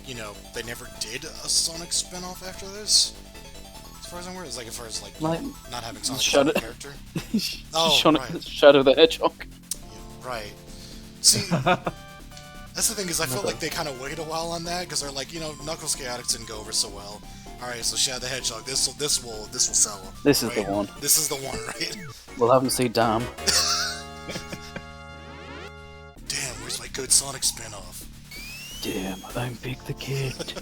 they never did a Sonic spin-off after this. As far as I'm aware, it's like, as far as, like not having Sonic as a character. Oh, right. Shadow the Hedgehog. Yeah, right. See, that's the thing, is I felt like they kind of waited a while on that, because they're like, Knuckles Chaotix didn't go over so well. Alright, so Shadow the Hedgehog, this will sell. This is right? the one. This is the one, right? We'll have him say damn. Damn, where's my good Sonic spin-off? Damn, I'm Big the Kid.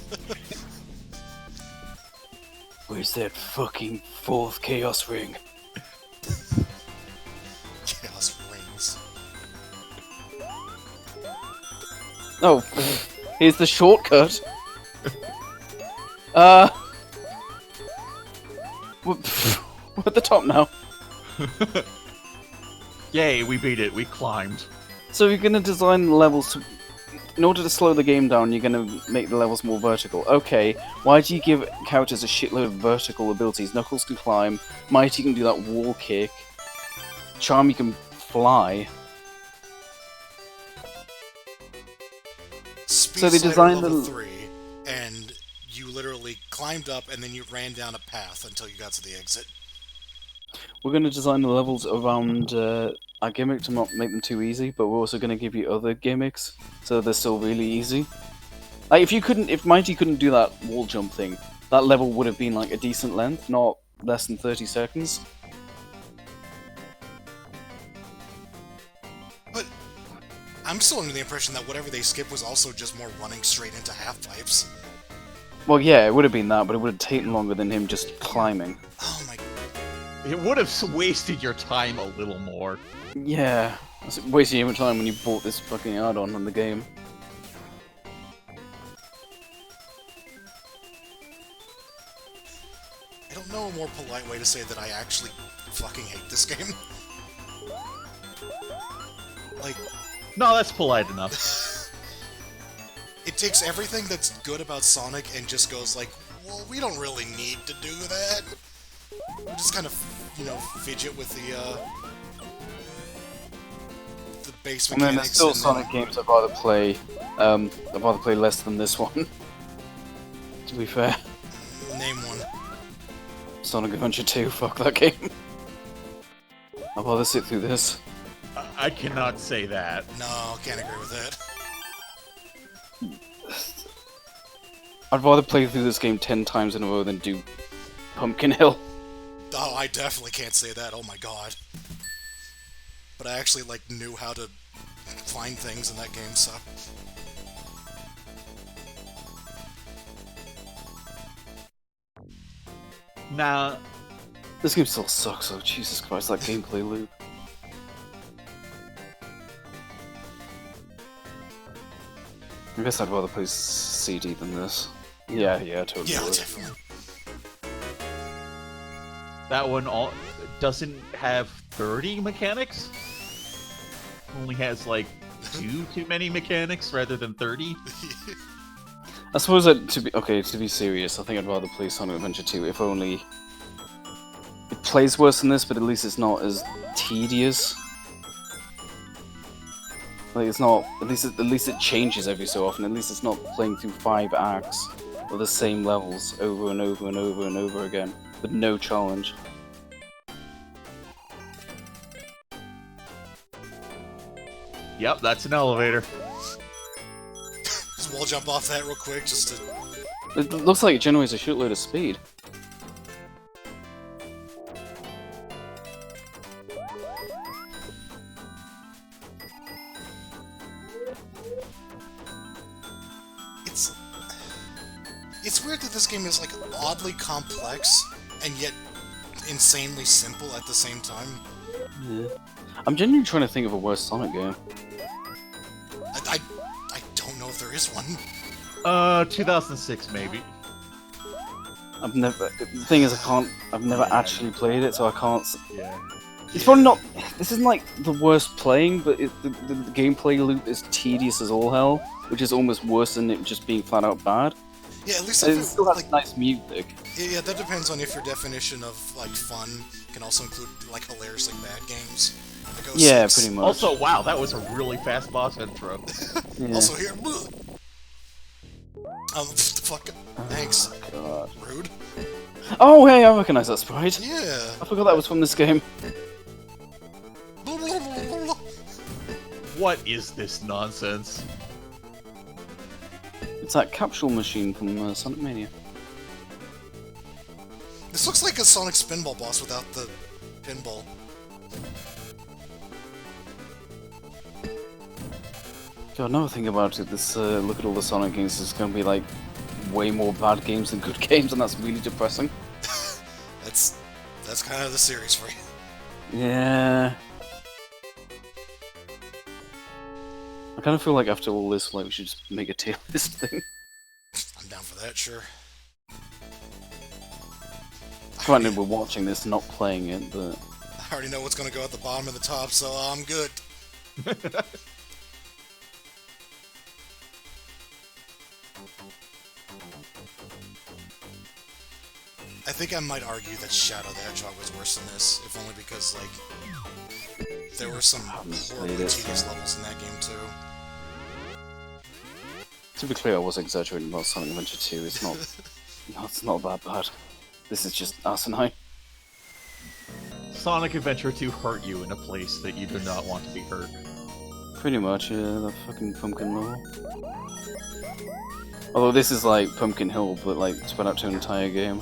Where's that fucking fourth Chaos Ring? Chaos Rings. Oh, here's the shortcut. We're at the top now. yay, we beat it. We climbed. So you're gonna design the levels to... In order to slow the game down, you're gonna make the levels more vertical. Okay, why do you give characters a shitload of vertical abilities? Knuckles can climb, Mighty can do that wall kick, Charmy can fly. Speed So they Slider designed level the- 3, and you literally climbed up and then you ran down a path until you got to the exit. We're gonna design the levels around our gimmick to not make them too easy, but we're also gonna give you other gimmicks, so they're still really easy. Like if Mighty couldn't do that wall jump thing, that level would have been like a decent length, not less than 30 seconds. But I'm still under the impression that whatever they skipped was also just more running straight into half-pipes. Well, yeah, it would have been that, but it would have taken longer than him just climbing. Oh my... It would have wasted your time a little more. Yeah, that's wasting your time when you bought this fucking add-on on the game. I don't know a more polite way to say that I actually fucking hate this game. Like... No, that's polite enough. It takes everything that's good about Sonic and just goes like, well, we don't really need to do that. We just kind of, fidget with the base And then mechanics. there's still Sonic games I'd rather play less than this one. To be fair. Name one. Sonic Adventure 2, fuck that game. I'd rather sit through this. I cannot say that. No, can't agree with that. I'd rather play through this game 10 times in a row than do Pumpkin Hill. Oh, I definitely can't say that, oh my god. But I actually, knew how to find things in that game, so... Nah, This game still sucks, though. Jesus Christ, that gameplay loop. I guess I'd rather play CD than this. Yeah, totally. Yeah, would. definitely. that one doesn't have 30 mechanics. Only has like too many mechanics rather than 30. I suppose that to be serious, I think I'd rather play Sonic Adventure 2 if only it plays worse than this, but at least it's not as tedious. Like it's not at least it changes every so often. At least it's not playing through 5 acts of the same levels over and over and over and over again with no challenge. Yep, that's an elevator. Just wall jump off that real quick, just to... It looks like it generates a shitload of speed. It's weird that this game is, oddly complex, and yet insanely simple at the same time. Yeah. I'm genuinely trying to think of a worse Sonic game. I don't know if there is one. 2006 maybe. I've never. The thing is, I've never actually played it, so I can't. Yeah. It's probably not. This isn't like the worst playing, but the gameplay loop is tedious as all hell, which is almost worse than it just being flat out bad. Yeah, at least It if still has nice music. yeah, that depends on if your definition of like fun can also include like hilariously bad games. Like Yeah, 06. pretty much. Also, wow, that was a really fast boss intro. Yeah. Also here. Fuck. Thanks. God. Rude. Oh, hey, I recognize that sprite. Yeah. I forgot that was from this game. What is this nonsense? It's that capsule machine from Sonic Mania. This looks like a Sonic Spinball boss without the pinball. God, another thing about it, this look at all the Sonic games, there's going to be like way more bad games than good games, and that's really depressing. That's kind of the series for you. Yeah. I kind of feel like after all this, like we should just make a tier list thing. I'm down for that, sure. Granted, we're watching this, not playing it, but I already know what's gonna go at the bottom and the top, so I'm good. I think I might argue that Shadow the Hedgehog was worse than this, if only because, like, there were some horribly tedious levels in that game, too. to be clear, I was exaggerating about Sonic Adventure 2. It's not, no, it's not that bad. This is just asinine. Sonic Adventure 2 hurt you in a place that you do not want to be hurt. Pretty much, yeah, the fucking Pumpkin level. Although this is like Pumpkin Hill, but like spread out to an entire game.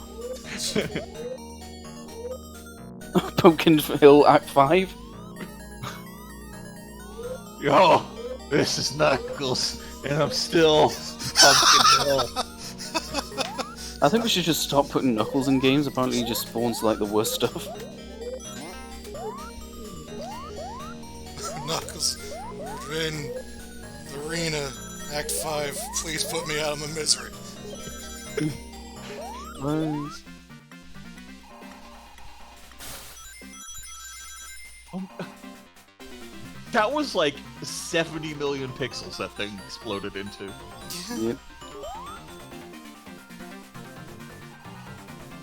Pumpkin Hill Act 5? Yo, this is Knuckles, and I'm still Pumpkin Hill. I think we should just stop putting Knuckles in games, apparently he just spawns like the worst stuff. Knuckles, we're in the arena, Act 5. Please put me out of my misery. That was like 70 million pixels that thing exploded into. Yep.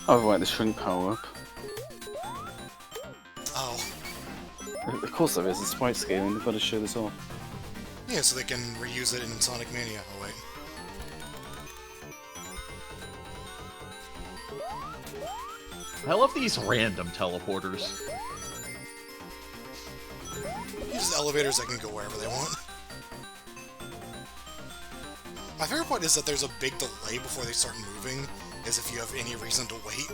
Oh right, the shrink power up. Oh. Of course there is, it's sprite scaling, they've got to show this off. Yeah, so they can reuse it in Sonic Mania. Oh wait. I love these random teleporters. Just elevators that can go wherever they want. My favorite part is that there's a big delay before they start moving, as if you have any reason to wait.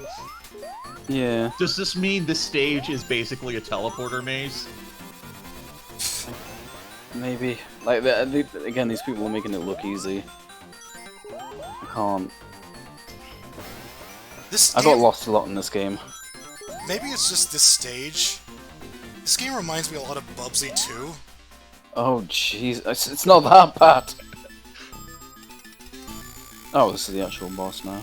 Yeah. Does this mean the stage is basically a teleporter maze? Maybe. Like, again, these people are making it look easy. I can't. I got lost a lot in this game. Maybe it's just this stage. This game reminds me a lot of Bubsy 2. Oh jeez, it's not that bad. Oh, this is the actual boss now.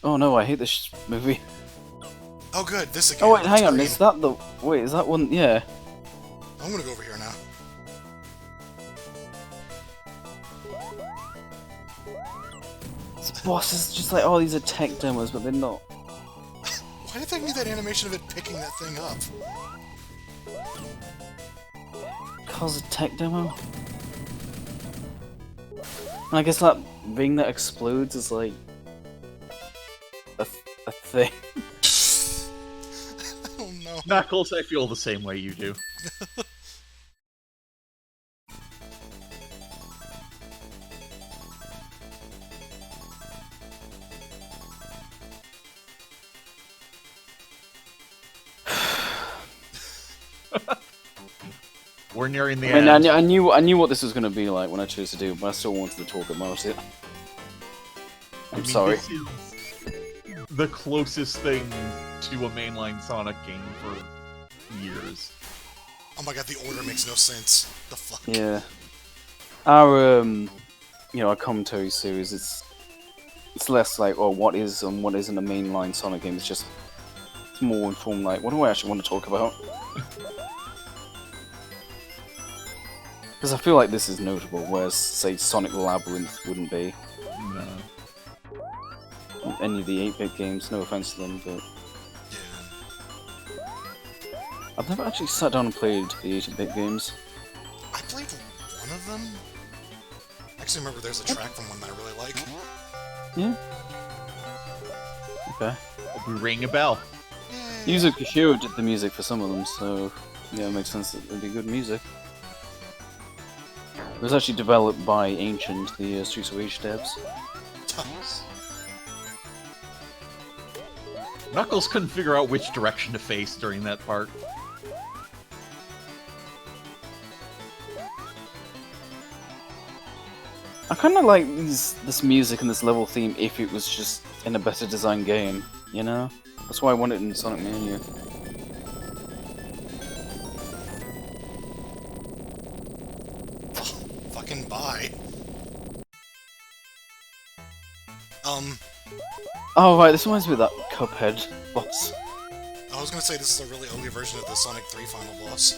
Oh no, I hate this movie. Oh good, this again. Oh wait, hang on, green. is that the... Wait, is that one... Yeah. I'm gonna go over here now. This boss is just like, oh, these are tech demos, but they're not. Why did they need that animation of it picking that thing up? Cause a tech demo? And I guess that ring that explodes is like... a thing. Oh no. Knuckles, I feel the same way you do. We're nearing the I mean, end. I knew what this was going to be like when I chose to do it, but I still wanted to talk about it. I'm sorry. This is the closest thing to a mainline Sonic game for years. Oh my god, the order makes no sense. The fuck? Yeah. Our our commentary series, it's less like, oh, what is and what isn't a mainline Sonic game. It's more informed, like, what do I actually want to talk about? Because I feel like this is notable, whereas, say, Sonic Labyrinth wouldn't be. No. Any of the 8-bit games, no offense to them, but... Yeah. I've never actually sat down and played the 8-bit games. I played one of them. I actually remember there's a track from one that I really like. Yeah. Okay. We ring a bell. Yuzo Koshiro did the music for some of them, so yeah, it makes sense that it'd be good music. It was actually developed by Ancient, the Streets of Rage devs. Knuckles couldn't figure out which direction to face during that part. I kind of like this music and this level theme if it was just in a better designed game, you know? That's why I want it in Sonic Mania. Fucking bye. Oh right, this reminds me of that Cuphead boss. I was gonna say this is a really ugly version of the Sonic 3 final boss.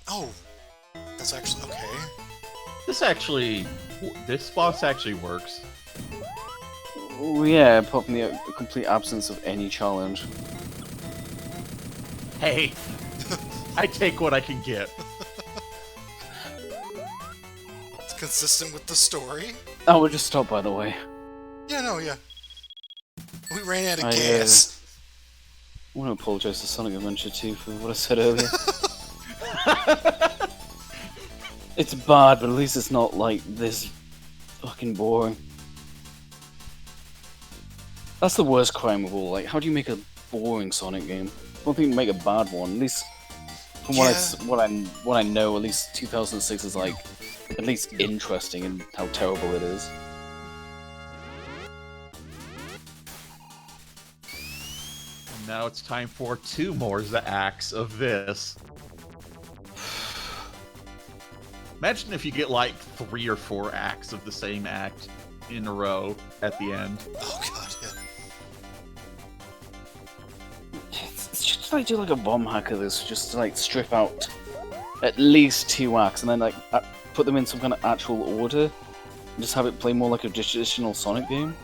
Oh, that's actually okay. This boss actually works. Oh, yeah, apart from the complete absence of any challenge. Hey, I take what I can get. It's consistent with the story. Oh, we're just stopped, by the way. Yeah, no, yeah. We ran out of gas. I want to apologise to Sonic Adventure 2 for what I said earlier. It's bad, but at least it's not like this fucking boring. That's the worst crime of all. Like, how do you make a boring Sonic game? I don't think you can make a bad one. At least, from what I know, at least 2006 is like at least interesting in how terrible it is. And now it's time for 2 more acts of this. Imagine if you get like 3 or 4 acts of the same act in a row at the end. Oh god, yeah. It's just like do like a bomb hack of this, just to like strip out at least 2 acts and then like put them in some kind of actual order, and just have it play more like a traditional Sonic game.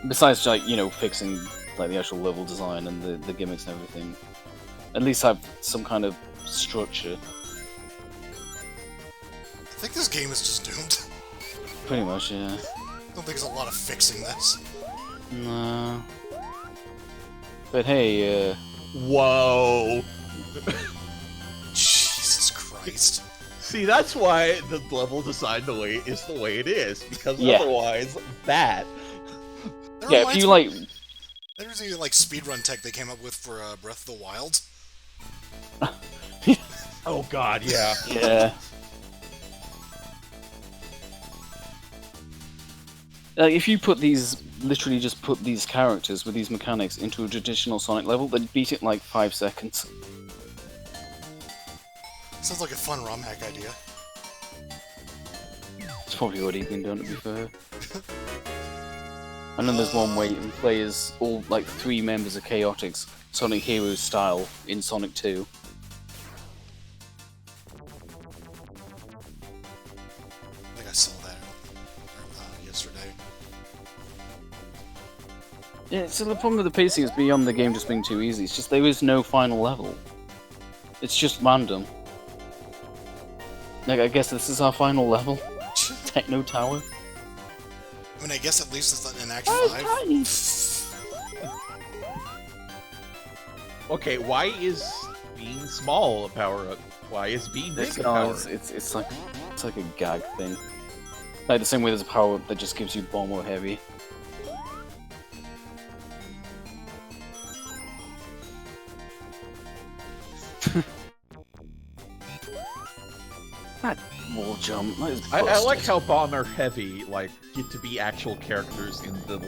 Besides, like, you know, fixing like the actual level design and the gimmicks and everything, at least have some kind of structure. I think this game is just doomed. Pretty much, yeah. I don't think there's a lot of fixing this. No. But hey, Whoa! Jesus Christ. See, that's why the level design is the way it is, because Yeah. otherwise, bad. That yeah, if reminds you me- like... There's the like speedrun tech they came up with for Breath of the Wild. Oh god, yeah. Yeah. Like, if you put these, literally just put these characters with these mechanics into a traditional Sonic level, they'd beat it in like 5 seconds. Sounds like a fun ROM hack idea. It's probably already been done, to be fair. And then there's one where you can play as all, like, 3 members of Chaotix, Sonic Heroes style, in Sonic 2. I think I saw that yesterday. Yeah, so the problem with the pacing is beyond the game just being too easy. It's just there is no final level. It's just random. Like, I guess this is our final level. Techno Tower. I mean, I guess at least it's in Act Oh, 5. Okay, why is being small a power-up? Why is being big a power-up? It's like a gag thing. Like the same way there's a power up that just gives you bomb or heavy. God wall jump. That is I like busted. how Bomber Heavy like get to be actual characters in the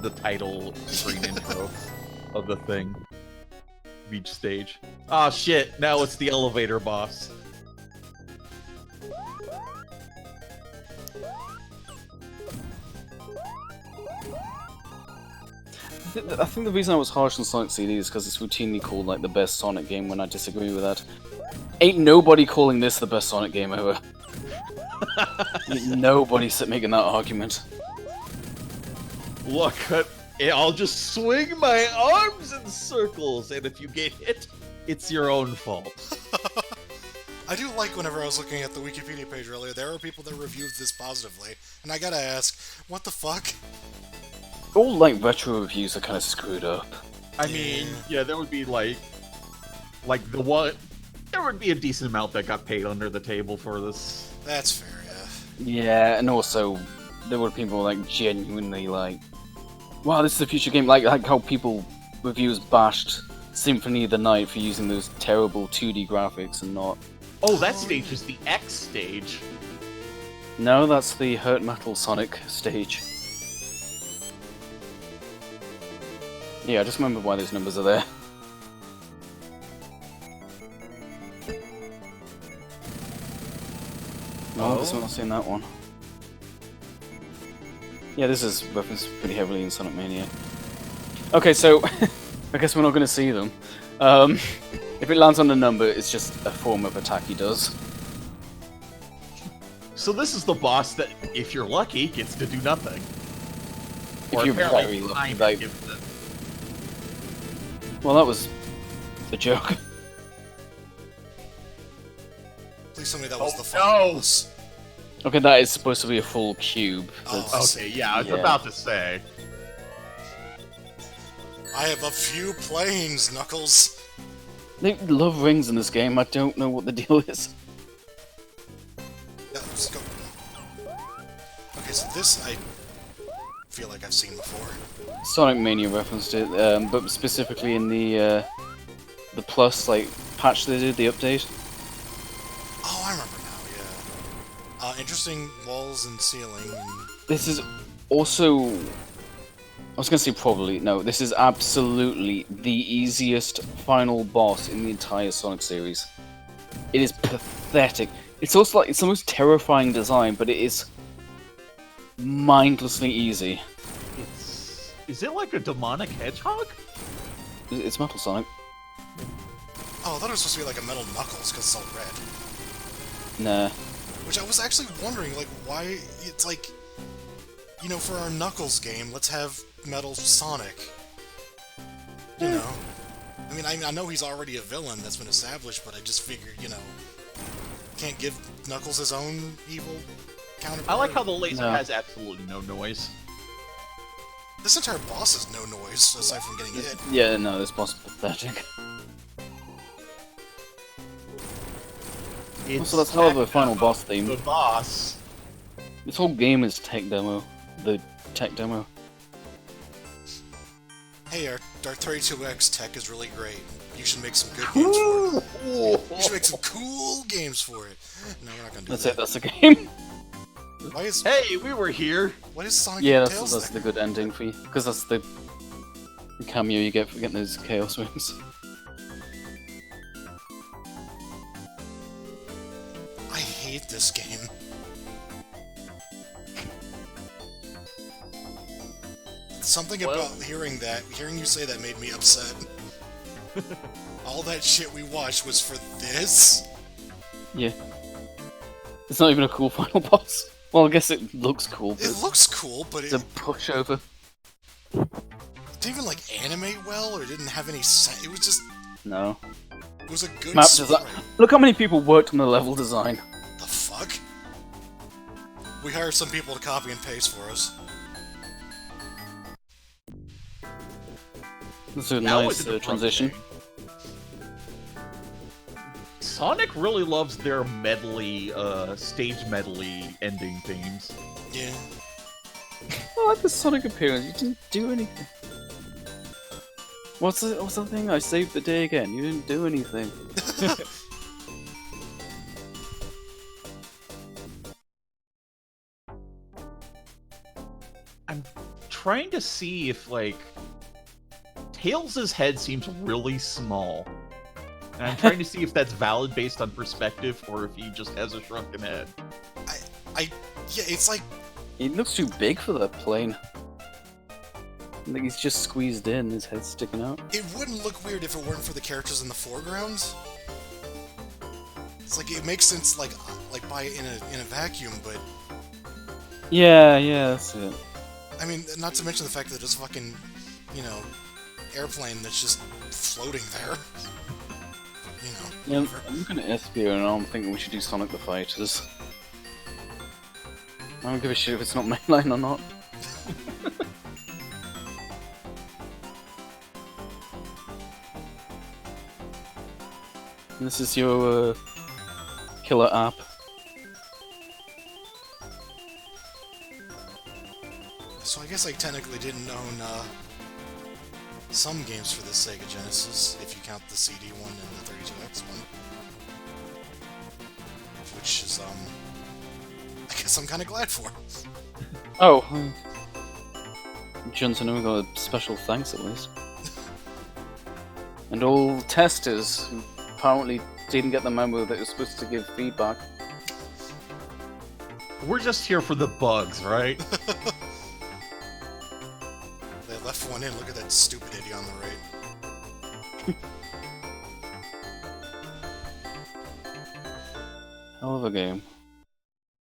the title screen intro of the thing. Beach stage. Ah shit! Now it's the elevator boss. I think the reason I was harsh on Sonic CD is because it's routinely called like the best Sonic game when I disagree with that. Ain't nobody calling this the best Sonic game ever. Nobody's making that argument. Look, I'll just swing my arms in circles, and if you get hit, it's your own fault. I do like whenever I was looking at the Wikipedia page earlier, there are people that reviewed this positively, and I gotta ask, what the fuck? All like retro reviews are kind of screwed up. I mean, yeah, there would be like the one. There would be a decent amount that got paid under the table for this. That's fair, yeah. Yeah, and also there were people like genuinely like, wow, this is a future game. Like how people reviewers bashed Symphony of the Night for using those terrible 2D graphics and not. Oh, that stage is the X stage. No, that's the Hurt Metal Sonic stage. Yeah, I just remember why those numbers are there. No, this one, I've seen that one. Yeah, this is referenced pretty heavily in Sonic Mania. Okay, so I guess we're not going to see them. If it lands on the number, it's just a form of attack he does. So this is the boss that, if you're lucky, gets to do nothing. If Or you're apparently very lucky, time like... gives it. Well, that was a joke. Please tell me that was Oh, the final no! boss. Okay, that is supposed to be a full cube. Oh, That's- Okay, yeah, I was Yeah. about to say. I have a few planes, Knuckles. They love rings in this game, I don't know what the deal is. Yeah, let's go. Okay, so this I feel like I've seen before. Sonic Mania referenced it, but specifically in the Plus, like, patch they did, the update. Oh, I remember now, yeah. Interesting walls and ceiling. And... This is also... I was gonna say probably, no, this is absolutely the easiest final boss in the entire Sonic series. It is pathetic. It's also like, it's the most terrifying design, but it is mindlessly easy. Is it like a demonic hedgehog? It's Metal Sonic. Oh, I thought it was supposed to be like a Metal Knuckles, because it's all red. Nah. Which I was actually wondering, like, why it's like... You know, for our Knuckles game, let's have Metal Sonic. You know? I mean, I know he's already a villain that's been established, but I just figured, you know... Can't give Knuckles his own evil counterpart? I like how the laser No. has absolutely no noise. This entire boss has no noise, aside from getting hit. Yeah, no, this boss is pathetic. Also, that's hell of a final boss theme. The boss. This whole game is tech demo. The tech demo. Hey, our 32X tech is really great. You should make some good games for it. You should make some cool games for it. No, we're not gonna do That's that. it, that's the game. Why is Hey, we were here. what is Sonic Yeah, and that's Tails the thing? good ending for you. Because that's the cameo you get for getting those Chaos Wings. I hate this game. Something Well- about hearing you say that made me upset. All that shit we watched was for this? Yeah. It's not even a cool final boss. Well, I guess it looks cool, but It looks cool, but it's it a pushover. didn't even like animate well, or didn't have any it was just, No. it was a good Map story. design. Look how many people worked on the level design. The fuck? We hired some people to copy and paste for us. This is a That nice was an transition. approach. Sonic really loves their medley, stage medley ending themes. Yeah. I like the Sonic appearance. You didn't do anything. What's the thing? I saved the day again. You didn't do anything. I'm trying to see if, like, Tails' head seems really small. And I'm trying to see if that's valid based on perspective, or if he just has a shrunken head. Yeah, it's like... He looks too big for that plane. I think he's just squeezed in, his head's sticking out. It wouldn't look weird if it weren't for the characters in the foreground. It's like, it makes sense, like in a vacuum, but... Yeah, that's it. I mean, not to mention the fact that it's a fucking, you know, airplane that's just floating there. You know, Yeah, whatever. I'm looking at Espio and I'm thinking we should do Sonic the Fighters. I don't give a shit if it's not mainline or not. This is your killer app. So I guess I technically didn't own some games for the Sega Genesis, if you count the CD one and the 32X one. Which is, I guess I'm kind of glad for. Oh! Johnson, we got a special thanks at least. And all testers who apparently didn't get the memo that you're supposed to give feedback. We're just here for the bugs, right? They left one in, look at that stupid idiot on the right. Hell of a game.